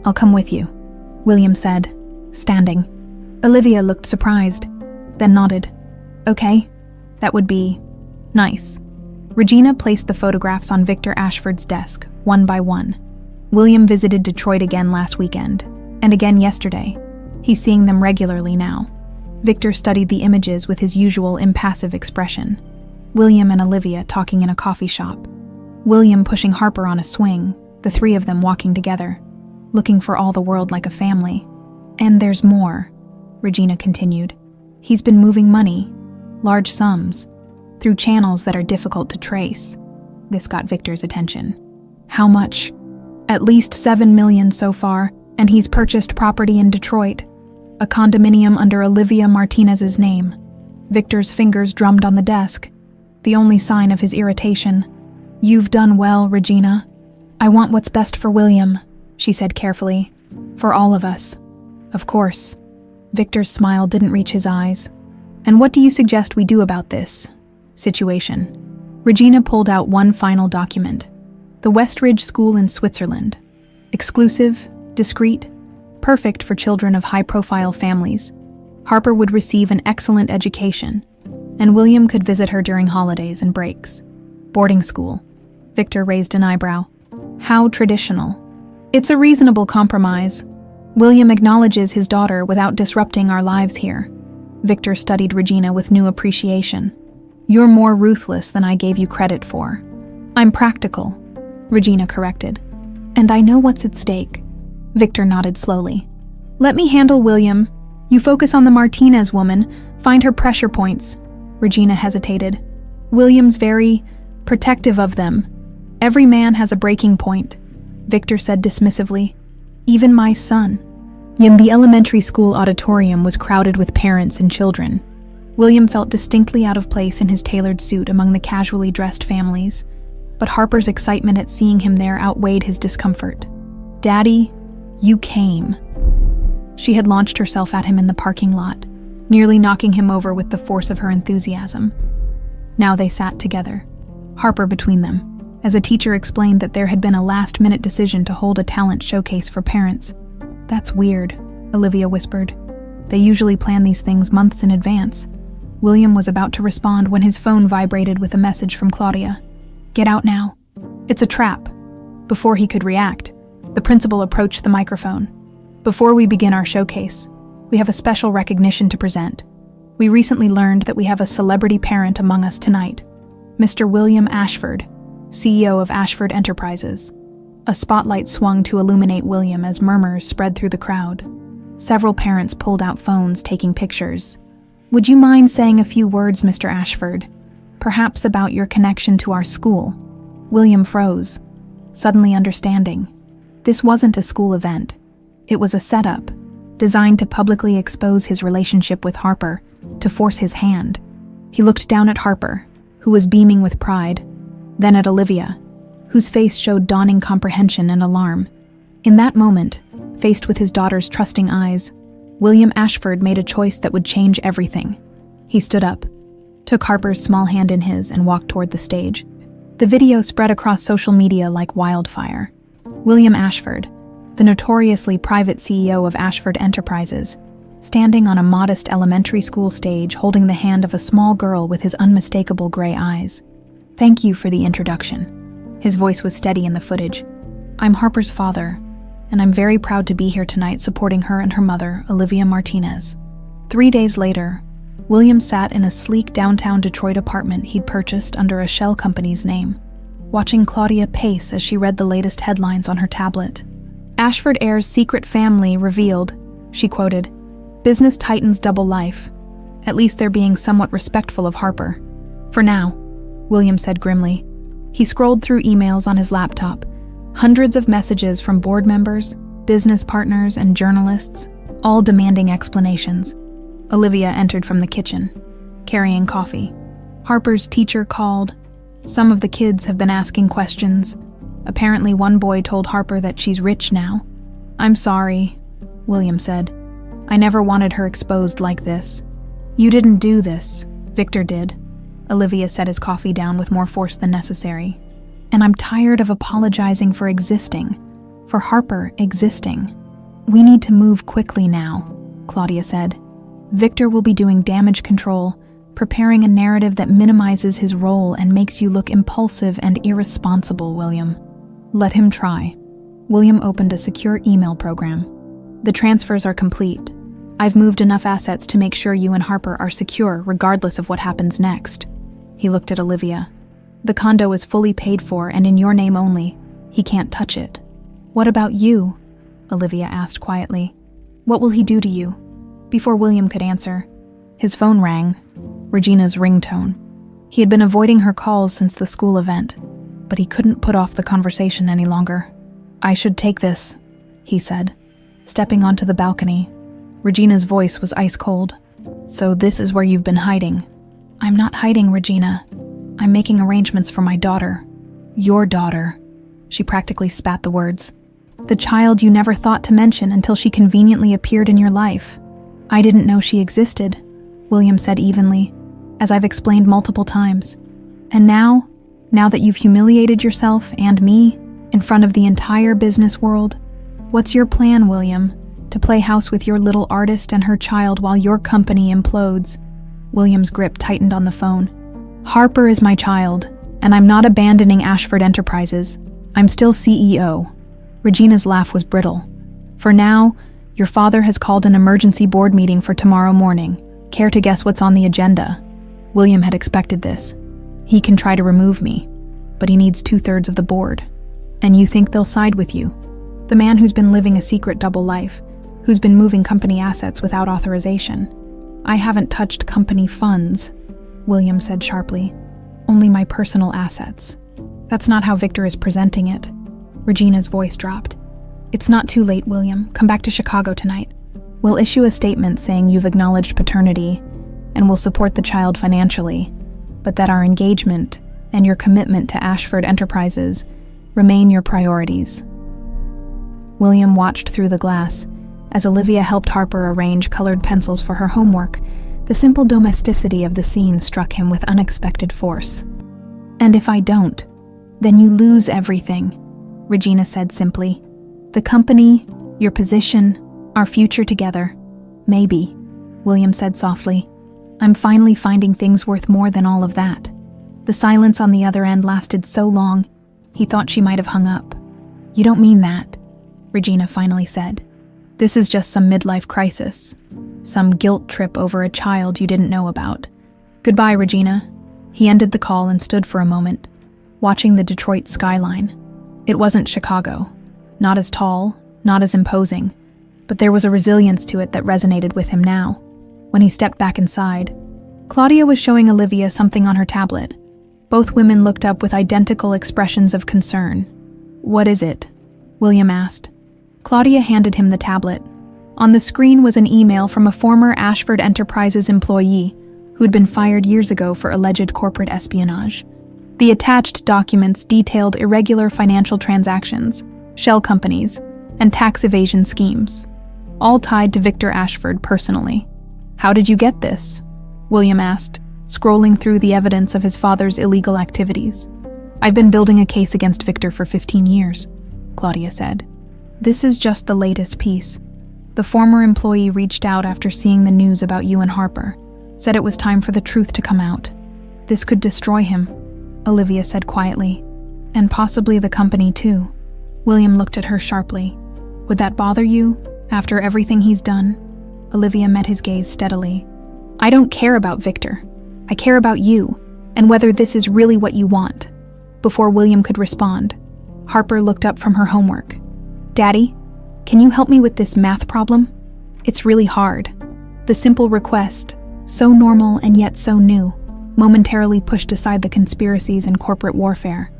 "I'll come with you," William said, standing. Olivia looked surprised, then nodded. "Okay, that would be nice." Regina placed the photographs on Victor Ashford's desk, one by one. William visited Detroit again last weekend, and again yesterday. He's seeing them regularly now. Victor studied the images with his usual impassive expression. William and Olivia talking in a coffee shop. William pushing Harper on a swing, the three of them walking together, looking for all the world like a family. And there's more, Regina continued. He's been moving money, large sums, through channels that are difficult to trace. This got Victor's attention. How much? At least $7 million so far, and he's purchased property in Detroit, a condominium under Olivia Martinez's name. Victor's fingers drummed on the desk, the only sign of his irritation. You've done well, Regina. I want what's best for William, she said carefully. For all of us. Of course. Victor's smile didn't reach his eyes. And what do you suggest we do about this situation? Regina pulled out one final document. The Westridge School in Switzerland. Exclusive, discreet, perfect for children of high-profile families. Harper would receive an excellent education, and William could visit her during holidays and breaks. Boarding school. Victor raised an eyebrow. How traditional. It's a reasonable compromise. William acknowledges his daughter without disrupting our lives here. Victor studied Regina with new appreciation. You're more ruthless than I gave you credit for. I'm practical, Regina corrected. And I know what's at stake. Victor nodded slowly. Let me handle William. You focus on the Martinez woman, find her pressure points. Regina hesitated. William's very protective of them. Every man has a breaking point, Victor said dismissively. Even my son. In the elementary school auditorium was crowded with parents and children. William felt distinctly out of place in his tailored suit among the casually dressed families, but Harper's excitement at seeing him there outweighed his discomfort. Daddy, you came. She had launched herself at him in the parking lot, nearly knocking him over with the force of her enthusiasm. Now they sat together, Harper between them, as a teacher explained that there had been a last-minute decision to hold a talent showcase for parents. That's weird, Olivia whispered. They usually plan these things months in advance. William was about to respond when his phone vibrated with a message from Claudia. Get out now. It's a trap. Before he could react, the principal approached the microphone. Before we begin our showcase, we have a special recognition to present. We recently learned that we have a celebrity parent among us tonight, Mr. William Ashford, CEO of Ashford Enterprises. A spotlight swung to illuminate William as murmurs spread through the crowd. Several parents pulled out phones, taking pictures. Would you mind saying a few words, Mr. Ashford? Perhaps about your connection to our school? William froze, suddenly understanding. This wasn't a school event. It was a setup, designed to publicly expose his relationship with Harper, to force his hand. He looked down at Harper, who was beaming with pride, then at Olivia, whose face showed dawning comprehension and alarm. In that moment, faced with his daughter's trusting eyes, William Ashford made a choice that would change everything. He stood up, took Harper's small hand in his, and walked toward the stage. The video spread across social media like wildfire. William Ashford, the notoriously private CEO of Ashford Enterprises, standing on a modest elementary school stage holding the hand of a small girl with his unmistakable gray eyes. Thank you for the introduction. His voice was steady in the footage. I'm Harper's father, and I'm very proud to be here tonight supporting her and her mother, Olivia Martinez. 3 days later, William sat in a sleek downtown Detroit apartment he'd purchased under a shell company's name, watching Claudia pace as she read the latest headlines on her tablet. Ashford heir's secret family revealed, she quoted, business titans double life. At least they're being somewhat respectful of Harper. For now, William said grimly. He scrolled through emails on his laptop, hundreds of messages from board members, business partners, and journalists, all demanding explanations. Olivia entered from the kitchen, carrying coffee. Harper's teacher called. Some of the kids have been asking questions. Apparently one boy told Harper that she's rich now. I'm sorry, William said. I never wanted her exposed like this. You didn't do this. Victor did. Olivia set his coffee down with more force than necessary. And I'm tired of apologizing for existing. For Harper existing. We need to move quickly now, Claudia said. Victor will be doing damage control, preparing a narrative that minimizes his role and makes you look impulsive and irresponsible, William. Let him try. William opened a secure email program. The transfers are complete. I've moved enough assets to make sure you and Harper are secure regardless of what happens next. He looked at Olivia. The condo is fully paid for and in your name only. He can't touch it. What about you? Olivia asked quietly. What will he do to you? Before William could answer, his phone rang, Regina's ringtone. He had been avoiding her calls since the school event, but he couldn't put off the conversation any longer. I should take this, he said, stepping onto the balcony. Regina's voice was ice cold. So this is where you've been hiding. I'm not hiding, Regina. I'm making arrangements for my daughter. Your daughter. She practically spat the words. The child you never thought to mention until she conveniently appeared in your life. I didn't know she existed, William said evenly, as I've explained multiple times. And now that you've humiliated yourself and me in front of the entire business world, what's your plan, William? To play house with your little artist and her child while your company implodes? William's grip tightened on the phone. Harper is my child, and I'm not abandoning Ashford Enterprises. I'm still CEO. Regina's laugh was brittle. For now, your father has called an emergency board meeting for tomorrow morning. Care to guess what's on the agenda? William had expected this. He can try to remove me, but he needs 2/3 of the board. And you think they'll side with you? The man who's been living a secret double life, who's been moving company assets without authorization. I haven't touched company funds, William said sharply. Only my personal assets. That's not how Victor is presenting it. Regina's voice dropped. It's not too late, William. Come back to Chicago tonight. We'll issue a statement saying you've acknowledged paternity and will support the child financially, but that our engagement and your commitment to Ashford Enterprises remain your priorities. William watched through the glass as Olivia helped Harper arrange colored pencils for her homework. The simple domesticity of the scene struck him with unexpected force. And if I don't, then you lose everything, Regina said simply. The company, your position, our future together. Maybe, William said softly. I'm finally finding things worth more than all of that. The silence on the other end lasted so long, he thought she might have hung up. You don't mean that, Regina finally said. This is just some midlife crisis. Some guilt trip over a child you didn't know about. Goodbye, Regina. He ended the call and stood for a moment, watching the Detroit skyline. It wasn't Chicago. Not as tall, not as imposing, but there was a resilience to it that resonated with him now. When he stepped back inside, Claudia was showing Olivia something on her tablet. Both women looked up with identical expressions of concern. What is it? William asked. Claudia handed him the tablet. On the screen was an email from a former Ashford Enterprises employee who'd been fired years ago for alleged corporate espionage. The attached documents detailed irregular financial transactions, shell companies, and tax evasion schemes, all tied to Victor Ashford personally. How did you get this? William asked, scrolling through the evidence of his father's illegal activities. I've been building a case against Victor for 15 years, Claudia said. This is just the latest piece. The former employee reached out after seeing the news about you and Harper, said it was time for the truth to come out. This could destroy him, Olivia said quietly, and possibly the company too. William looked at her sharply. Would that bother you, after everything he's done? Olivia met his gaze steadily. I don't care about Victor. I care about you, and whether this is really what you want. Before William could respond, Harper looked up from her homework. Daddy, can you help me with this math problem? It's really hard. The simple request, so normal and yet so new, momentarily pushed aside the conspiracies and corporate warfare.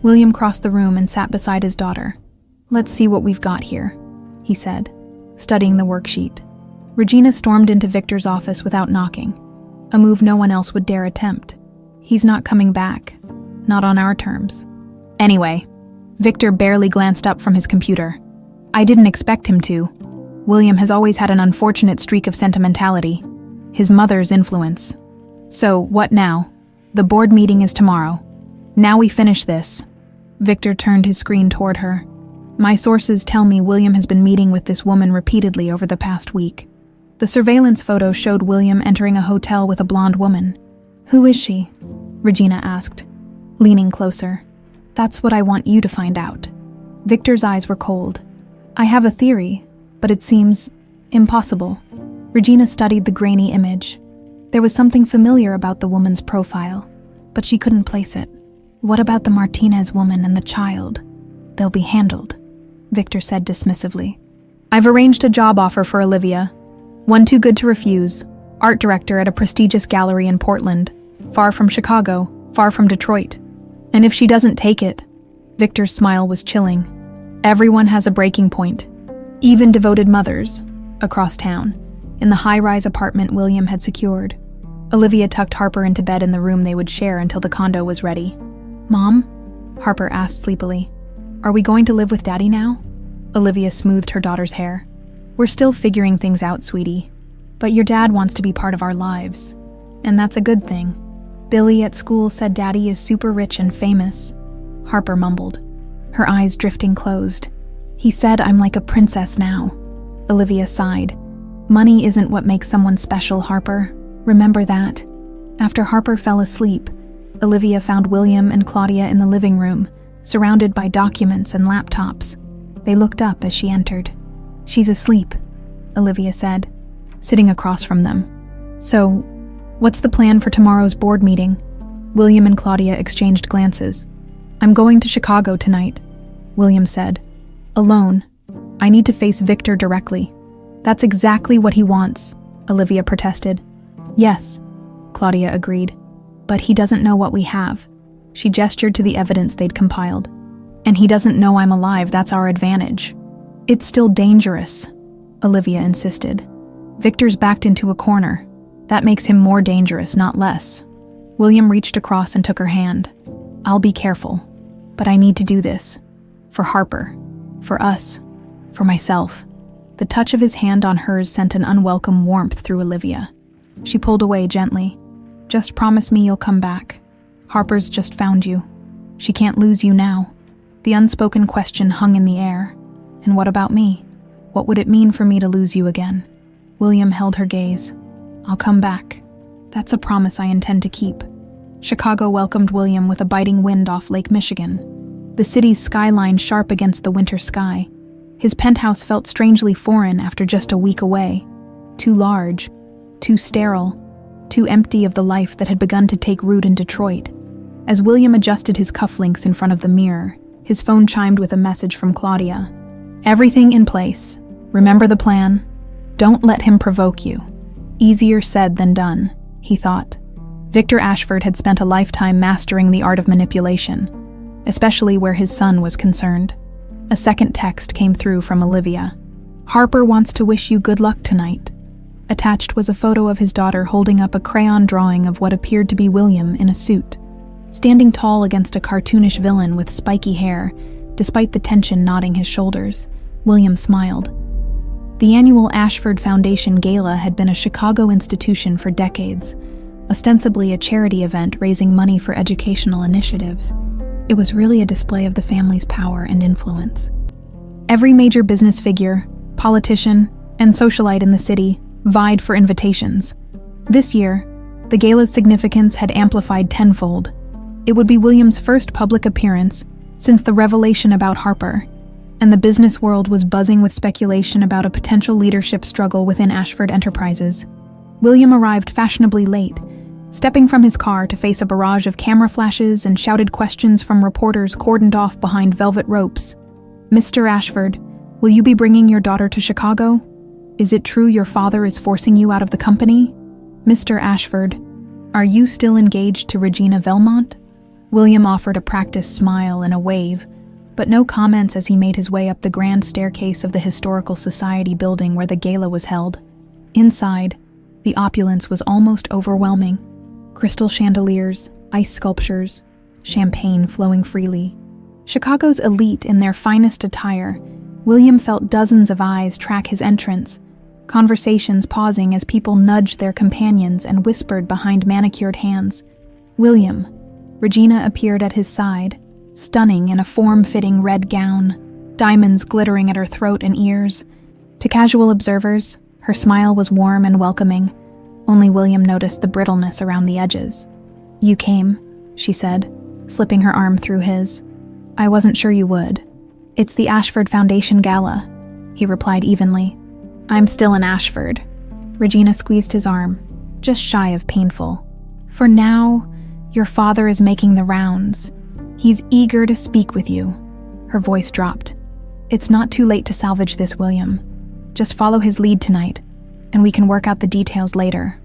William crossed the room and sat beside his daughter. Let's see what we've got here, he said, studying the worksheet. Regina stormed into Victor's office without knocking, a move no one else would dare attempt. He's not coming back, not on our terms. Anyway, Victor barely glanced up from his computer. I didn't expect him to. William has always had an unfortunate streak of sentimentality, his mother's influence. So, what now? The board meeting is tomorrow. Now we finish this. Victor turned his screen toward her. My sources tell me William has been meeting with this woman repeatedly over the past week. The surveillance photo showed William entering a hotel with a blonde woman. Who is she? Regina asked, leaning closer. That's what I want you to find out. Victor's eyes were cold. I have a theory, but it seems impossible. Regina studied the grainy image. There was something familiar about the woman's profile, but she couldn't place it. What about the Martinez woman and the child? They'll be handled, Victor said dismissively. I've arranged a job offer for Olivia. One too good to refuse. Art director at a prestigious gallery in Portland. Far from Chicago, far from Detroit. And if she doesn't take it, Victor's smile was chilling. Everyone has a breaking point. Even devoted mothers, across town, in the high-rise apartment William had secured. Olivia tucked Harper into bed in the room they would share until the condo was ready. Mom? Harper asked sleepily. Are we going to live with Daddy now? Olivia smoothed her daughter's hair. We're still figuring things out, sweetie. But your dad wants to be part of our lives. And that's a good thing. Billy at school said Daddy is super rich and famous. Harper mumbled, her eyes drifting closed. He said I'm like a princess now. Olivia sighed. Money isn't what makes someone special, Harper. Remember that. After Harper fell asleep, Olivia found William and Claudia in the living room, surrounded by documents and laptops. They looked up as she entered. She's asleep, Olivia said, sitting across from them. So, what's the plan for tomorrow's board meeting? William and Claudia exchanged glances. I'm going to Chicago tonight, William said. Alone. I need to face Victor directly. That's exactly what he wants, Olivia protested. Yes, Claudia agreed. But he doesn't know what we have. She gestured to the evidence they'd compiled. And he doesn't know I'm alive, that's our advantage. It's still dangerous, Olivia insisted. Victor's backed into a corner. That makes him more dangerous, not less. William reached across and took her hand. I'll be careful, but I need to do this. For Harper. For us. For myself. The touch of his hand on hers sent an unwelcome warmth through Olivia. She pulled away gently. Just promise me you'll come back. Harper's just found you. She can't lose you now. The unspoken question hung in the air. And what about me? What would it mean for me to lose you again? William held her gaze. I'll come back. That's a promise I intend to keep. Chicago welcomed William with a biting wind off Lake Michigan. The city's skyline sharp against the winter sky. His penthouse felt strangely foreign after just a week away. Too large, too sterile, too empty of the life that had begun to take root in Detroit. As William adjusted his cufflinks in front of the mirror, his phone chimed with a message from Claudia. Everything in place. Remember the plan? Don't let him provoke you. Easier said than done, he thought. Victor Ashford had spent a lifetime mastering the art of manipulation, especially where his son was concerned. A second text came through from Olivia. Harper wants to wish you good luck tonight. Attached was a photo of his daughter holding up a crayon drawing of what appeared to be William in a suit, standing tall against a cartoonish villain with spiky hair. Despite the tension knotting his shoulders, William smiled. The annual Ashford Foundation Gala had been a Chicago institution for decades, ostensibly a charity event raising money for educational initiatives. It was really a display of the family's power and influence. Every major business figure, politician, and socialite in the city vied for invitations. This year, the gala's significance had amplified tenfold. It would be William's first public appearance since the revelation about Harper, and the business world was buzzing with speculation about a potential leadership struggle within Ashford Enterprises. William arrived fashionably late, stepping from his car to face a barrage of camera flashes and shouted questions from reporters cordoned off behind velvet ropes. Mr. Ashford, will you be bringing your daughter to Chicago? Is it true your father is forcing you out of the company? Mr. Ashford, are you still engaged to Regina Velmont? William offered a practiced smile and a wave, but no comments as he made his way up the grand staircase of the Historical Society building where the gala was held. Inside, the opulence was almost overwhelming. Crystal chandeliers, ice sculptures, champagne flowing freely. Chicago's elite in their finest attire, William felt dozens of eyes track his entrance, conversations pausing as people nudged their companions and whispered behind manicured hands. William. Regina appeared at his side, stunning in a form-fitting red gown, diamonds glittering at her throat and ears. To casual observers, her smile was warm and welcoming. Only William noticed the brittleness around the edges. You came, she said, slipping her arm through his. I wasn't sure you would. It's the Ashford Foundation Gala, he replied evenly. I'm still in Ashford. Regina squeezed his arm, just shy of painful. For now, your father is making the rounds. He's eager to speak with you. Her voice dropped. It's not too late to salvage this, William. Just follow his lead tonight, and we can work out the details later.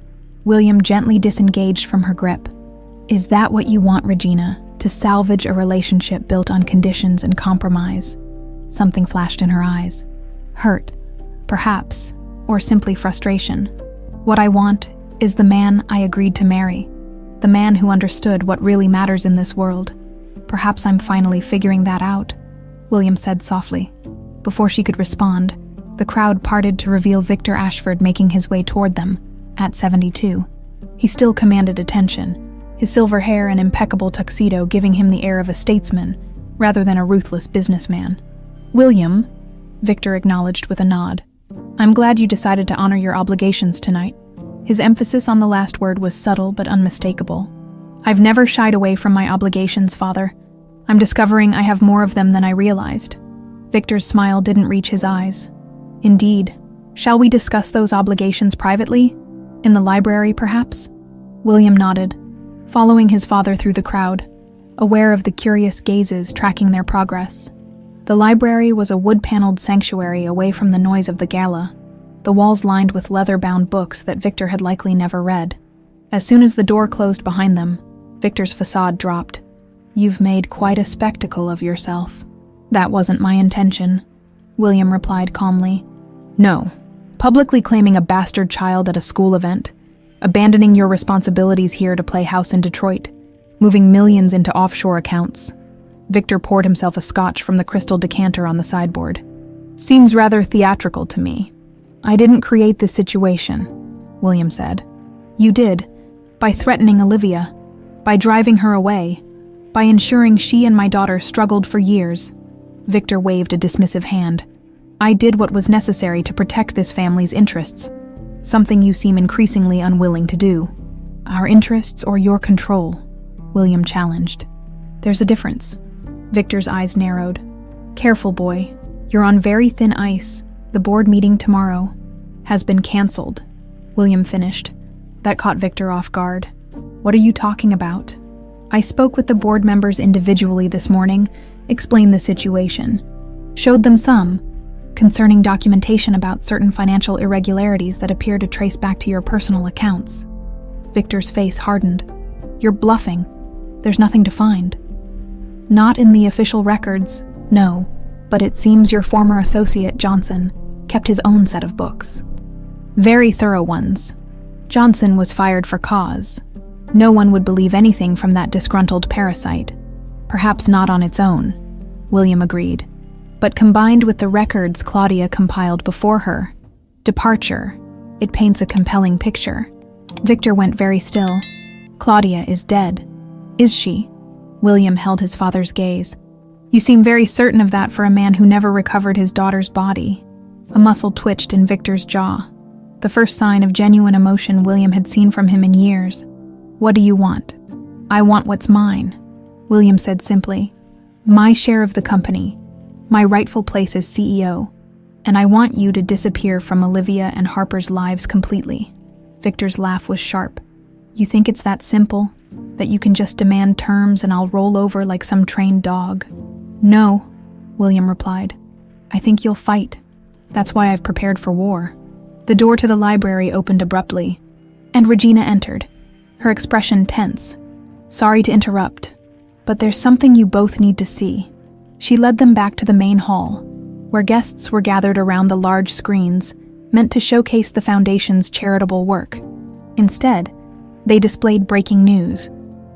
William gently disengaged from her grip. Is that what you want, Regina? To salvage a relationship built on conditions and compromise? Something flashed in her eyes. Hurt, perhaps, or simply frustration. What I want is the man I agreed to marry. The man who understood what really matters in this world. Perhaps I'm finally figuring that out, William said softly. Before she could respond, the crowd parted to reveal Victor Ashford making his way toward them, at 72. He still commanded attention, his silver hair and impeccable tuxedo giving him the air of a statesman, rather than a ruthless businessman. William, Victor acknowledged with a nod. I'm glad you decided to honor your obligations tonight. His emphasis on the last word was subtle but unmistakable. I've never shied away from my obligations, Father. I'm discovering I have more of them than I realized. Victor's smile didn't reach his eyes. Indeed. Shall we discuss those obligations privately? In the library, perhaps? William nodded, following his father through the crowd, aware of the curious gazes tracking their progress. The library was a wood-paneled sanctuary away from the noise of the gala, the walls lined with leather-bound books that Victor had likely never read. As soon as the door closed behind them, Victor's facade dropped. You've made quite a spectacle of yourself. That wasn't my intention, William replied calmly. No, publicly claiming a bastard child at a school event, abandoning your responsibilities here to play house in Detroit, moving millions into offshore accounts. Victor poured himself a scotch from the crystal decanter on the sideboard. Seems rather theatrical to me. I didn't create this situation, William said. You did, by threatening Olivia, by driving her away, by ensuring she and my daughter struggled for years. Victor waved a dismissive hand. I did what was necessary to protect this family's interests, something you seem increasingly unwilling to do. Our interests or your control? William challenged. There's a difference. Victor's eyes narrowed. Careful, boy. You're on very thin ice. The board meeting tomorrow has been canceled, William finished. That caught Victor off guard. What are you talking about? I spoke with the board members individually this morning, explained the situation, showed them some, concerning documentation about certain financial irregularities that appear to trace back to your personal accounts. Victor's face hardened. You're bluffing. There's nothing to find. Not in the official records, no, but it seems your former associate, Johnson, kept his own set of books. Very thorough ones. Johnson was fired for cause. No one would believe anything from that disgruntled parasite. Perhaps not on its own, William agreed. But combined with the records Claudia compiled before her departure, it paints a compelling picture. Victor went very still. Claudia is dead. Is she? William held his father's gaze. You seem very certain of that for a man who never recovered his daughter's body. A muscle twitched in Victor's jaw. The first sign of genuine emotion William had seen from him in years. What do you want? I want what's mine, William said simply. My share of the company. My rightful place as CEO. And I want you to disappear from Olivia and Harper's lives completely. Victor's laugh was sharp. You think it's that simple? That you can just demand terms and I'll roll over like some trained dog? No, William replied. I think you'll fight. That's why I've prepared for war. The door to the library opened abruptly, and Regina entered, her expression tense. Sorry to interrupt, but there's something you both need to see. She led them back to the main hall, where guests were gathered around the large screens meant to showcase the foundation's charitable work. Instead, they displayed breaking news.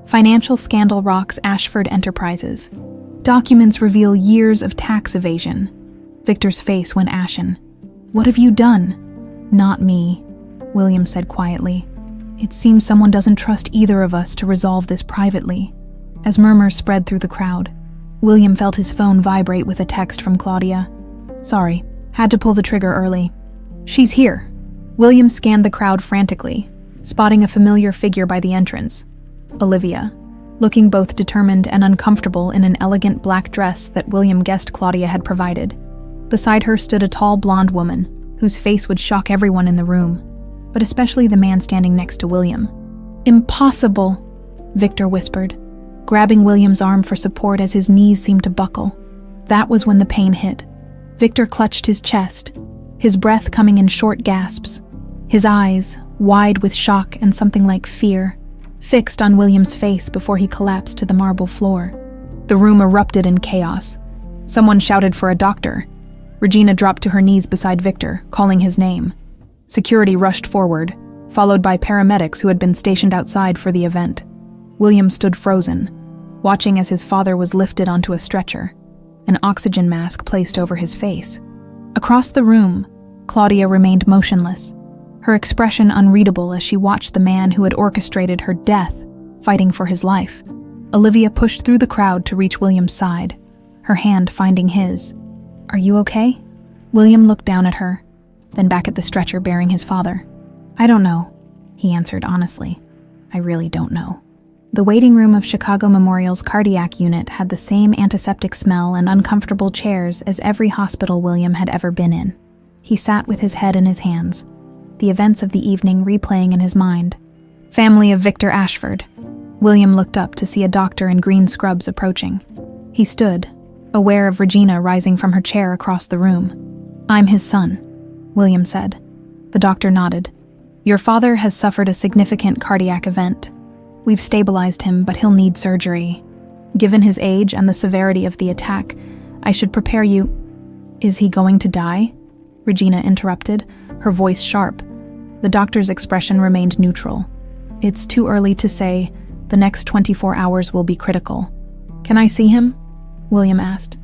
Financial scandal rocks Ashford Enterprises. Documents reveal years of tax evasion. Victor's face went ashen. What have you done? Not me, William said quietly. It seems someone doesn't trust either of us to resolve this privately. As murmurs spread through the crowd, William felt his phone vibrate with a text from Claudia. Sorry, had to pull the trigger early. She's here. William scanned the crowd frantically, spotting a familiar figure by the entrance. Olivia, looking both determined and uncomfortable in an elegant black dress that William guessed Claudia had provided. Beside her stood a tall blonde woman, whose face would shock everyone in the room. but especially the man standing next to William. "Impossible," Victor whispered, grabbing William's arm for support as his knees seemed to buckle. That was when the pain hit. Victor clutched his chest, his breath coming in short gasps, his eyes, wide with shock and something like fear, fixed on William's face before he collapsed to the marble floor. The room erupted in chaos. Someone shouted for a doctor. Regina dropped to her knees beside Victor, calling his name. Security rushed forward, followed by paramedics who had been stationed outside for the event. William stood frozen, watching as his father was lifted onto a stretcher, an oxygen mask placed over his face. Across the room, Claudia remained motionless, her expression unreadable as she watched the man who had orchestrated her death fighting for his life. Olivia pushed through the crowd to reach William's side, her hand finding his. "Are you okay?" William looked down at her, then back at the stretcher bearing his father. "I don't know," he answered honestly. "I really don't know." The waiting room of Chicago Memorial's cardiac unit had the same antiseptic smell and uncomfortable chairs as every hospital William had ever been in. He sat with his head in his hands, the events of the evening replaying in his mind. Family of Victor Ashford. William looked up to see a doctor in green scrubs approaching. He stood, aware of Regina rising from her chair across the room. "I'm his son," William said. The doctor nodded. "Your father has suffered a significant cardiac event. We've stabilized him, but he'll need surgery. Given his age and the severity of the attack, I should prepare you—" "Is he going to die?" Regina interrupted, her voice sharp. The doctor's expression remained neutral. "It's too early to say. The next 24 hours will be critical." "Can I see him?" William asked.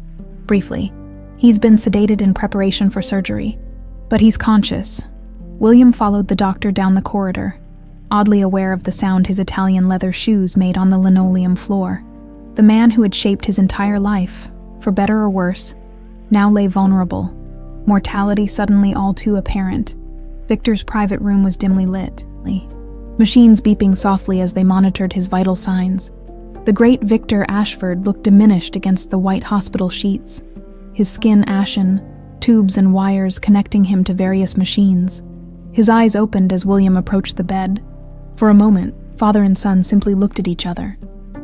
Briefly. "He's been sedated in preparation for surgery, but he's conscious." William followed the doctor down the corridor, oddly aware of the sound his Italian leather shoes made on the linoleum floor. The man who had shaped his entire life, for better or worse, now lay vulnerable, mortality suddenly all too apparent. Victor's private room was dimly lit, machines beeping softly as they monitored his vital signs. The great Victor Ashford looked diminished against the white hospital sheets, his skin ashen, tubes and wires connecting him to various machines. His eyes opened as William approached the bed. For a moment, father and son simply looked at each other.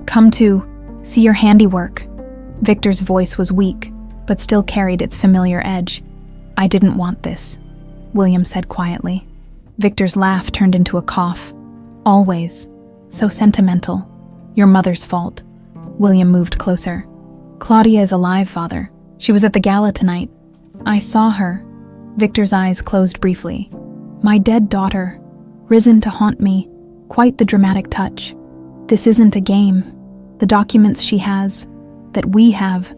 "Come to see your handiwork." Victor's voice was weak, but still carried its familiar edge. "I didn't want this," William said quietly. Victor's laugh turned into a cough. "Always. So sentimental. Your mother's fault." William moved closer. "Claudia is alive, father. She was at the gala tonight. I saw her." Victor's eyes closed briefly. "My dead daughter, risen to haunt me. Quite the dramatic touch. This isn't a game. The documents she has, that we have,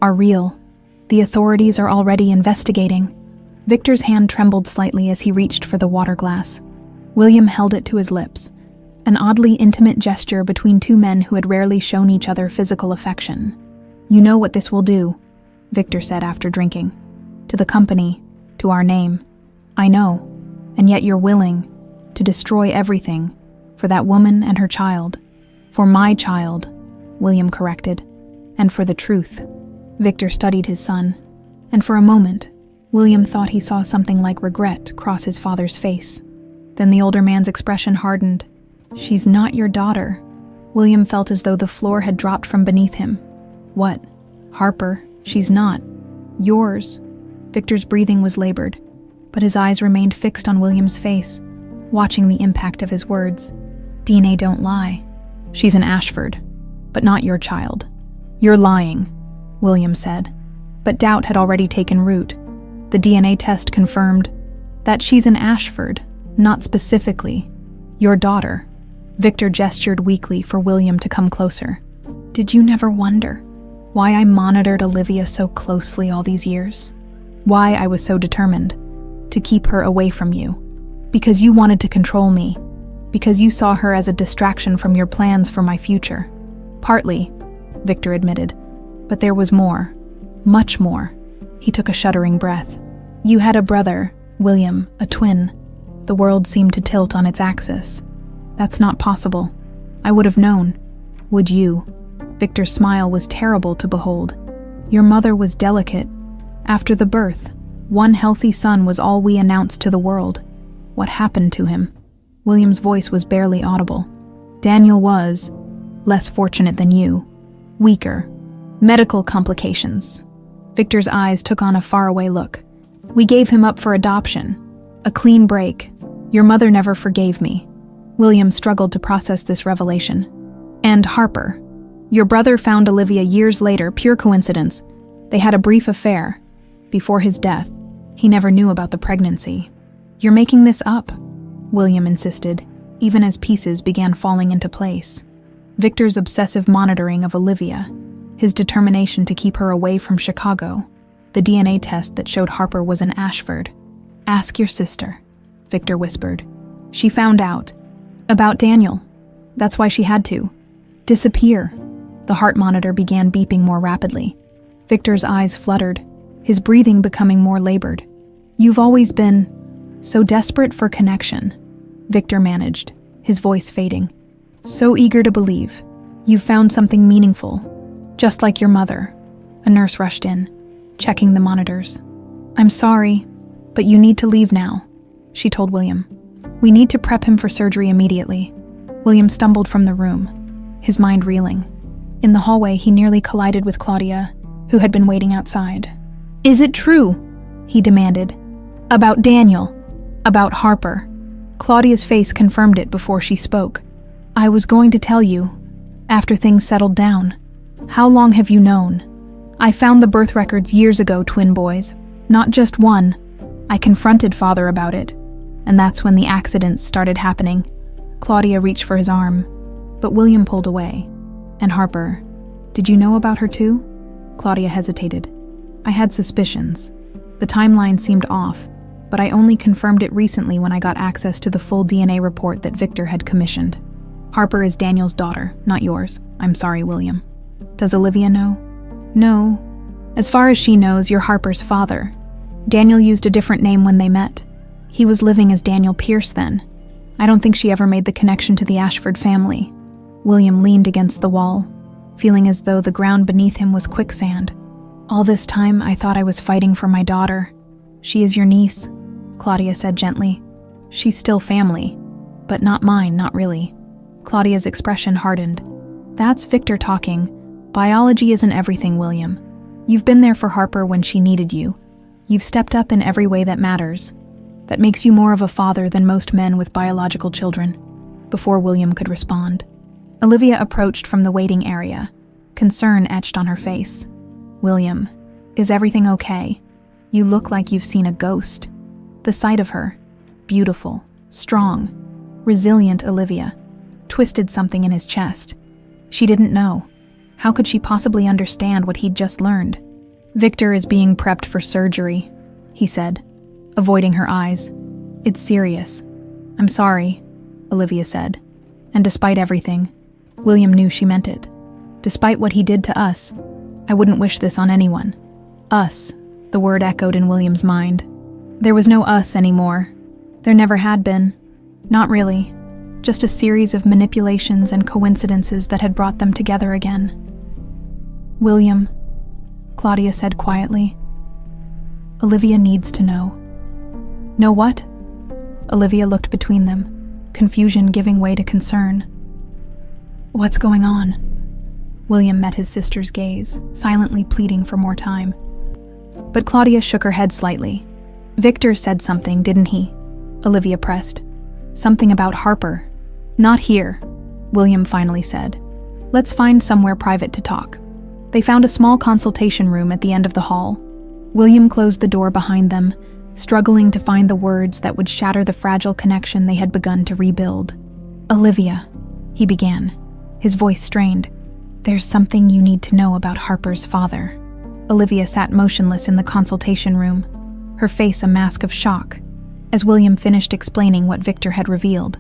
are real. The authorities are already investigating." Victor's hand trembled slightly as he reached for the water glass. William held it to his lips, an oddly intimate gesture between two men who had rarely shown each other physical affection. "You know what this will do," Victor said after drinking. "To the company, to our name. I know, and yet you're willing to destroy everything for that woman and her child. For my child," William corrected, "and for the truth." Victor studied his son, and for a moment, William thought he saw something like regret cross his father's face. Then the older man's expression hardened. "She's not your daughter." William felt as though the floor had dropped from beneath him. "What? Harper, she's not. Yours." Victor's breathing was labored, but his eyes remained fixed on William's face, watching the impact of his words. "DNA don't lie. She's an Ashford, but not your child." "You're lying," William said, but doubt had already taken root. The DNA test confirmed that she's an Ashford, not specifically your daughter. Victor gestured weakly for William to come closer. "Did you never wonder why I monitored Olivia so closely all these years? Why I was so determined to keep her away from you? Because you wanted to control me. Because you saw her as a distraction from your plans for my future." "Partly," Victor admitted, "but there was more. Much more." He took a shuddering breath. "You had a brother, William, a twin. The world seemed to tilt on its axis. That's not possible. I would have known. Would you?" Victor's smile was terrible to behold. "Your mother was delicate. After the birth, one healthy son was all we announced to the world. What happened to him? William's voice was barely audible. Daniel was less fortunate than you. Weaker. Medical complications. Victor's eyes took on a faraway look. We gave him up for adoption. A clean break. Your mother never forgave me. William struggled to process this revelation. And Harper. Your brother found Olivia years later, pure coincidence. They had a brief affair. Before his death, he never knew about the pregnancy. You're making this up, William insisted, even as pieces began falling into place. Victor's obsessive monitoring of Olivia, his determination to keep her away from Chicago, the DNA test that showed Harper was an Ashford. Ask your sister, Victor whispered. She found out. About Daniel. That's why she had to. Disappear. The heart monitor began beeping more rapidly. Victor's eyes fluttered, his breathing becoming more labored. You've always been so desperate for connection, Victor managed, his voice fading. So eager to believe. You've found something meaningful. Just like your mother. A nurse rushed in, checking the monitors. I'm sorry, but you need to leave now, she told William. We need to prep him for surgery immediately. William stumbled from the room, his mind reeling. In the hallway, he nearly collided with Claudia, who had been waiting outside. Is it true? He demanded. About Daniel. About Harper. Claudia's face confirmed it before she spoke. I was going to tell you, after things settled down. How long have you known? I found the birth records years ago, twin boys. Not just one. I confronted father about it, and that's when the accidents started happening. Claudia reached for his arm, but William pulled away. And Harper, did you know about her too? Claudia hesitated. I had suspicions. The timeline seemed off, but I only confirmed it recently when I got access to the full DNA report that Victor had commissioned. Harper is Daniel's daughter, not yours. I'm sorry, William. Does Olivia know? No. As far as she knows, you're Harper's father. Daniel used a different name when they met. He was living as Daniel Pierce then. I don't think she ever made the connection to the Ashford family. William leaned against the wall, feeling as though the ground beneath him was quicksand. All this time, I thought I was fighting for my daughter. She is your niece, Claudia said gently. She's still family, but not mine, not really. Claudia's expression hardened. That's Victor talking. Biology isn't everything, William. You've been there for Harper when she needed you. You've stepped up in every way that matters. That makes you more of a father than most men with biological children. Before William could respond, Olivia approached from the waiting area, concern etched on her face. William, is everything okay? You look like you've seen a ghost. The sight of her, beautiful, strong, resilient Olivia, twisted something in his chest. She didn't know. How could she possibly understand what he'd just learned? Victor is being prepped for surgery, he said, avoiding her eyes. It's serious. I'm sorry, Olivia said. And despite everything, William knew she meant it. Despite what he did to us, I wouldn't wish this on anyone. Us, the word echoed in William's mind. There was no us anymore. There never had been. Not really. Just a series of manipulations and coincidences that had brought them together again. William, Claudia said quietly. Olivia needs to know. Know what? Olivia looked between them, confusion giving way to concern. What's going on? William met his sister's gaze, silently pleading for more time. But Claudia shook her head slightly. Victor said something, didn't he? Olivia pressed. Something about Harper. Not here, William finally said. Let's find somewhere private to talk. They found a small consultation room at the end of the hall. William closed the door behind them, struggling to find the words that would shatter the fragile connection they had begun to rebuild. Olivia, he began, his voice strained. There's something you need to know about Harper's father. Olivia sat motionless in the consultation room, her face a mask of shock. As William finished explaining what Victor had revealed,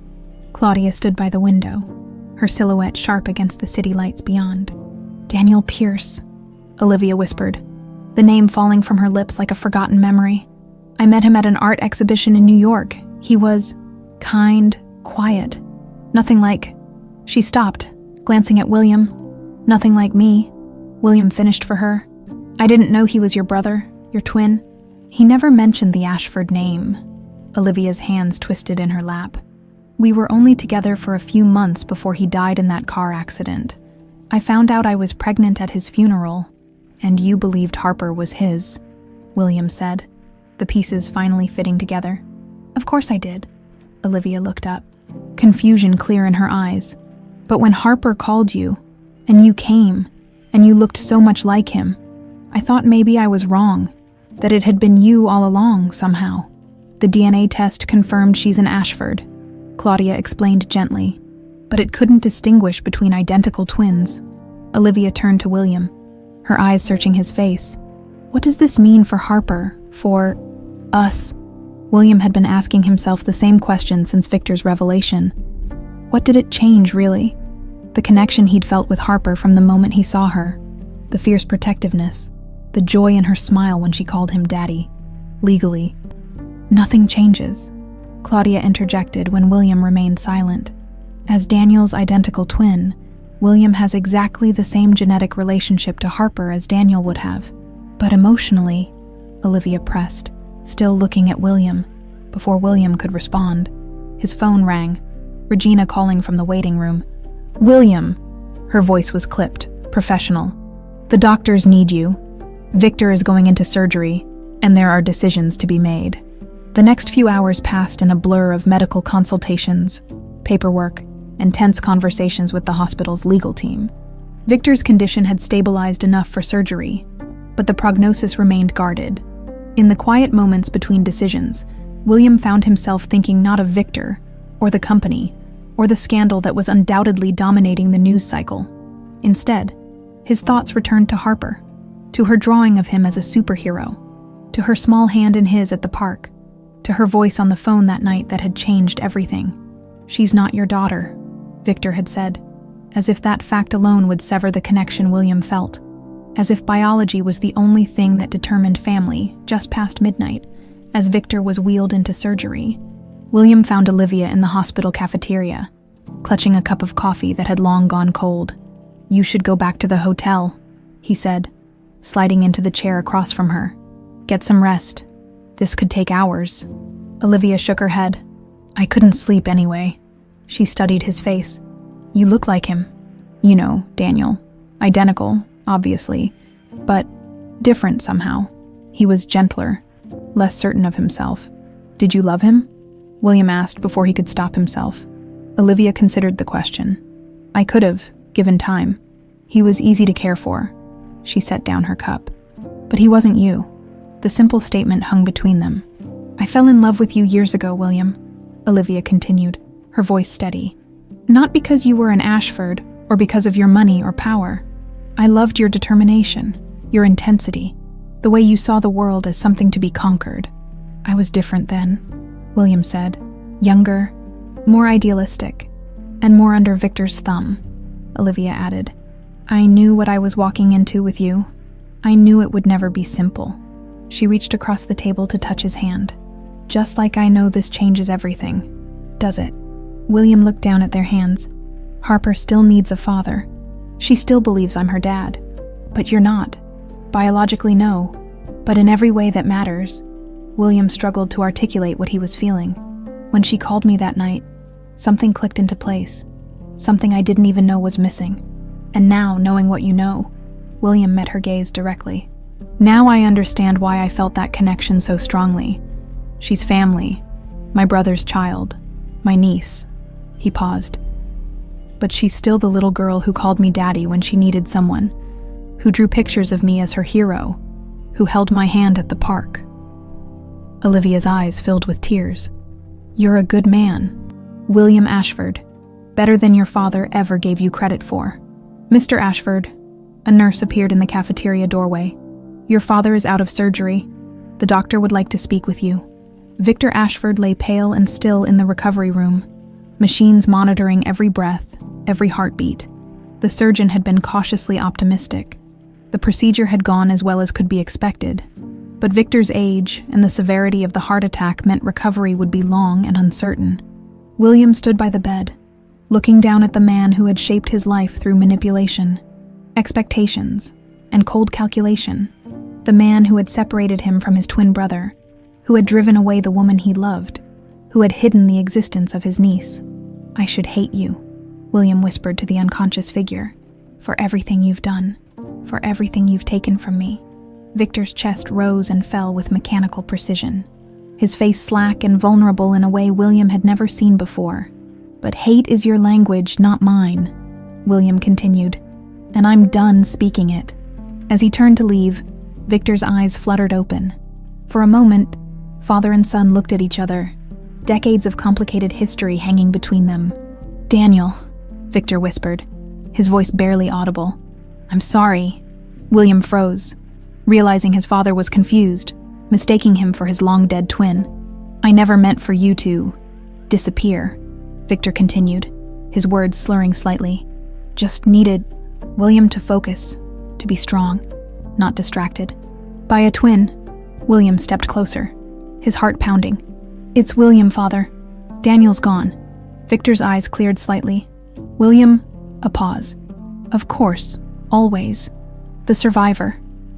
Claudia stood by the window, her silhouette sharp against the city lights beyond. Daniel Pierce, Olivia whispered, the name falling from her lips like a forgotten memory. I met him at an art exhibition in New York. He was kind, quiet. Nothing like... She stopped, glancing at William. Nothing like me. William finished for her. I didn't know he was your brother, your twin. He never mentioned the Ashford name. Olivia's hands twisted in her lap. "We were only together for a few months before he died in that car accident. I found out I was pregnant at his funeral, and you believed Harper was his," William said, the pieces finally fitting together. "Of course I did." Olivia looked up, confusion clear in her eyes. "But when Harper called you, and you came, and you looked so much like him, I thought maybe I was wrong, that it had been you all along somehow. The DNA test confirmed she's an Ashford," Claudia explained gently, "but it couldn't distinguish between identical twins." Olivia turned to William, her eyes searching his face. "What does this mean for Harper, for us?" William had been asking himself the same question since Victor's revelation. What did it change, really? The connection he'd felt with Harper from the moment he saw her, the fierce protectiveness, the joy in her smile when she called him Daddy. Legally, nothing changes, Claudia interjected when William remained silent. As Daniel's identical twin, William has exactly the same genetic relationship to Harper as Daniel would have. But emotionally, Olivia pressed, still looking at William, before William could respond. His phone rang, Regina calling from the waiting room. "William," her voice was clipped, professional. "The doctors need you. Victor is going into surgery, and there are decisions to be made." The next few hours passed in a blur of medical consultations, paperwork, and tense conversations with the hospital's legal team. Victor's condition had stabilized enough for surgery, but the prognosis remained guarded. In the quiet moments between decisions, William found himself thinking not of Victor, or the company, or the scandal that was undoubtedly dominating the news cycle. Instead, his thoughts returned to Harper, to her drawing of him as a superhero, to her small hand in his at the park, to her voice on the phone that night that had changed everything. "She's not your daughter," Victor had said, as if that fact alone would sever the connection William felt, as if biology was the only thing that determined family. Just past midnight, as Victor was wheeled into surgery, William found Olivia in the hospital cafeteria, clutching a cup of coffee that had long gone cold. "You should go back to the hotel," he said, sliding into the chair across from her. "Get some rest. This could take hours." Olivia shook her head. "I couldn't sleep anyway." She studied his face. "You look like him. You know, Daniel. Identical, obviously, but different somehow. He was gentler, less certain of himself. Did you love him?" William asked before he could stop himself. Olivia considered the question. "I could have, given time. He was easy to care for." She set down her cup. "But he wasn't you." The simple statement hung between them. "I fell in love with you years ago, William," Olivia continued, her voice steady. "Not because you were an Ashford, or because of your money or power. I loved your determination, your intensity, the way you saw the world as something to be conquered. I was different then," William said, "younger, more idealistic, and more under Victor's thumb," Olivia added. "I knew what I was walking into with you. I knew it would never be simple." She reached across the table to touch his hand. "Just like I know this changes everything. Does it?" William looked down at their hands. "Harper still needs a father. She still believes I'm her dad. But you're not. Biologically, no. But in every way that matters." William struggled to articulate what he was feeling. "When she called me that night, something clicked into place. Something I didn't even know was missing. And now, knowing what you know," William met her gaze directly. "Now I understand why I felt that connection so strongly. She's family, my brother's child, my niece." He paused. "But she's still the little girl who called me daddy when she needed someone, who drew pictures of me as her hero, who held my hand at the park." Olivia's eyes filled with tears. "You're a good man, William Ashford, better than your father ever gave you credit for." "Mr. Ashford," a nurse appeared in the cafeteria doorway. "Your father is out of surgery. The doctor would like to speak with you." Victor Ashford lay pale and still in the recovery room, machines monitoring every breath, every heartbeat. The surgeon had been cautiously optimistic. The procedure had gone as well as could be expected, but Victor's age and the severity of the heart attack meant recovery would be long and uncertain. William stood by the bed, looking down at the man who had shaped his life through manipulation, expectations, and cold calculation, the man who had separated him from his twin brother, who had driven away the woman he loved. who had hidden the existence of his niece. "I should hate you," William whispered to the unconscious figure, "for everything you've done, for everything you've taken from me." Victor's chest rose and fell with mechanical precision, his face slack and vulnerable in a way William had never seen before. "But hate is your language, not mine," William continued, "and I'm done speaking it." As he turned to leave, Victor's eyes fluttered open. For a moment, father and son looked at each other, decades of complicated history hanging between them. "Daniel," Victor whispered, his voice barely audible. "I'm sorry." William froze, realizing his father was confused, mistaking him for his long-dead twin. "I never meant for you to disappear," Victor continued, his words slurring slightly. "Just needed William to focus, to be strong, not distracted." By a twin, William stepped closer, his heart pounding. "It's William, father. Daniel's gone." Victor's eyes cleared slightly. "William," a pause. "Of course, always. The survivor.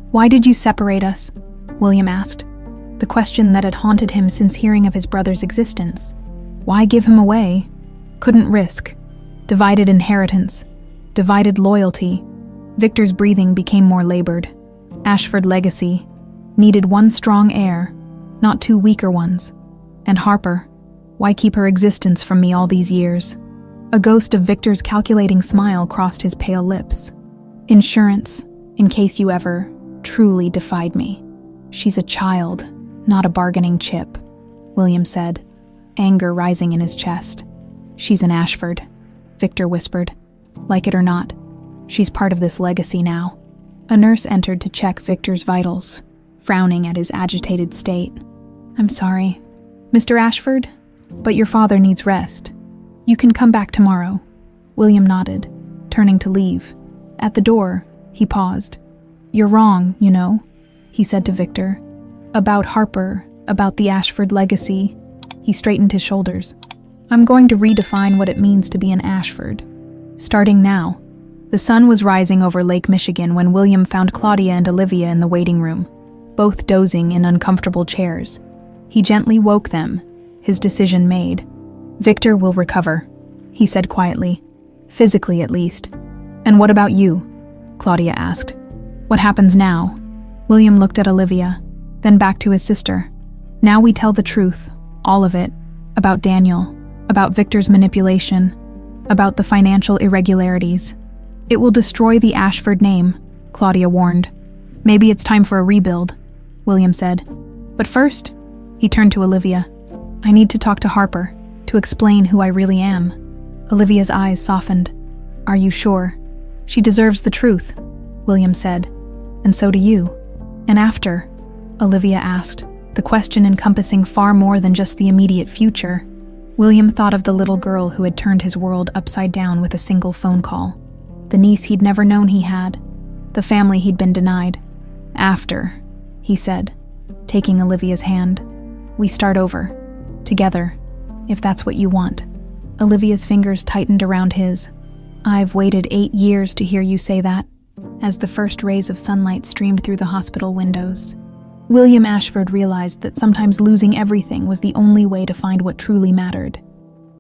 Why did you separate us?" William asked, the question that had haunted him since hearing of his brother's existence. Why give him away? Couldn't risk. Divided inheritance. Divided loyalty. Victor's breathing became more labored. Ashford legacy. Needed one strong heir, not two weaker ones. And Harper. Why keep her existence from me all these years? A ghost of Victor's calculating smile crossed his pale lips. "Insurance, in case you ever truly defied me. She's a child, not a bargaining chip," William said, anger rising in his chest. "She's an Ashford," Victor whispered. "Like it or not, she's part of this legacy now." A nurse entered to check Victor's vitals, frowning at his agitated state. "I'm sorry, Mr. Ashford, but your father needs rest. You can come back tomorrow." William nodded, turning to leave. At the door, he paused. "You're wrong, you know," he said to Victor. "About Harper, about the Ashford legacy." He straightened his shoulders. "I'm going to redefine what it means to be an Ashford. Starting now." The sun was rising over Lake Michigan when William found Claudia and Olivia in the waiting room, both dozing in uncomfortable chairs. He gently woke them, his decision made. "Victor will recover," he said quietly. "Physically, at least." "And what about you?" Claudia asked. "What happens now?" William looked at Olivia, then back to his sister. "Now we tell the truth, all of it, about Daniel, about Victor's manipulation, about the financial irregularities. It will destroy the Ashford name," Claudia warned. "Maybe it's time for a rebuild," William said. "But first," he turned to Olivia, "I need to talk to Harper, to explain who I really am." Olivia's eyes softened. "Are you sure? She deserves the truth," William said. "And so do you." "And after?" Olivia asked, the question encompassing far more than just the immediate future. William thought of the little girl who had turned his world upside down with a single phone call. The niece he'd never known he had. The family he'd been denied. "After," he said, taking Olivia's hand. "We start over. Together. If that's what you want." Olivia's fingers tightened around his. "I've waited 8 years to hear you say that," as the first rays of sunlight streamed through the hospital windows. William Ashford realized that sometimes losing everything was the only way to find what truly mattered.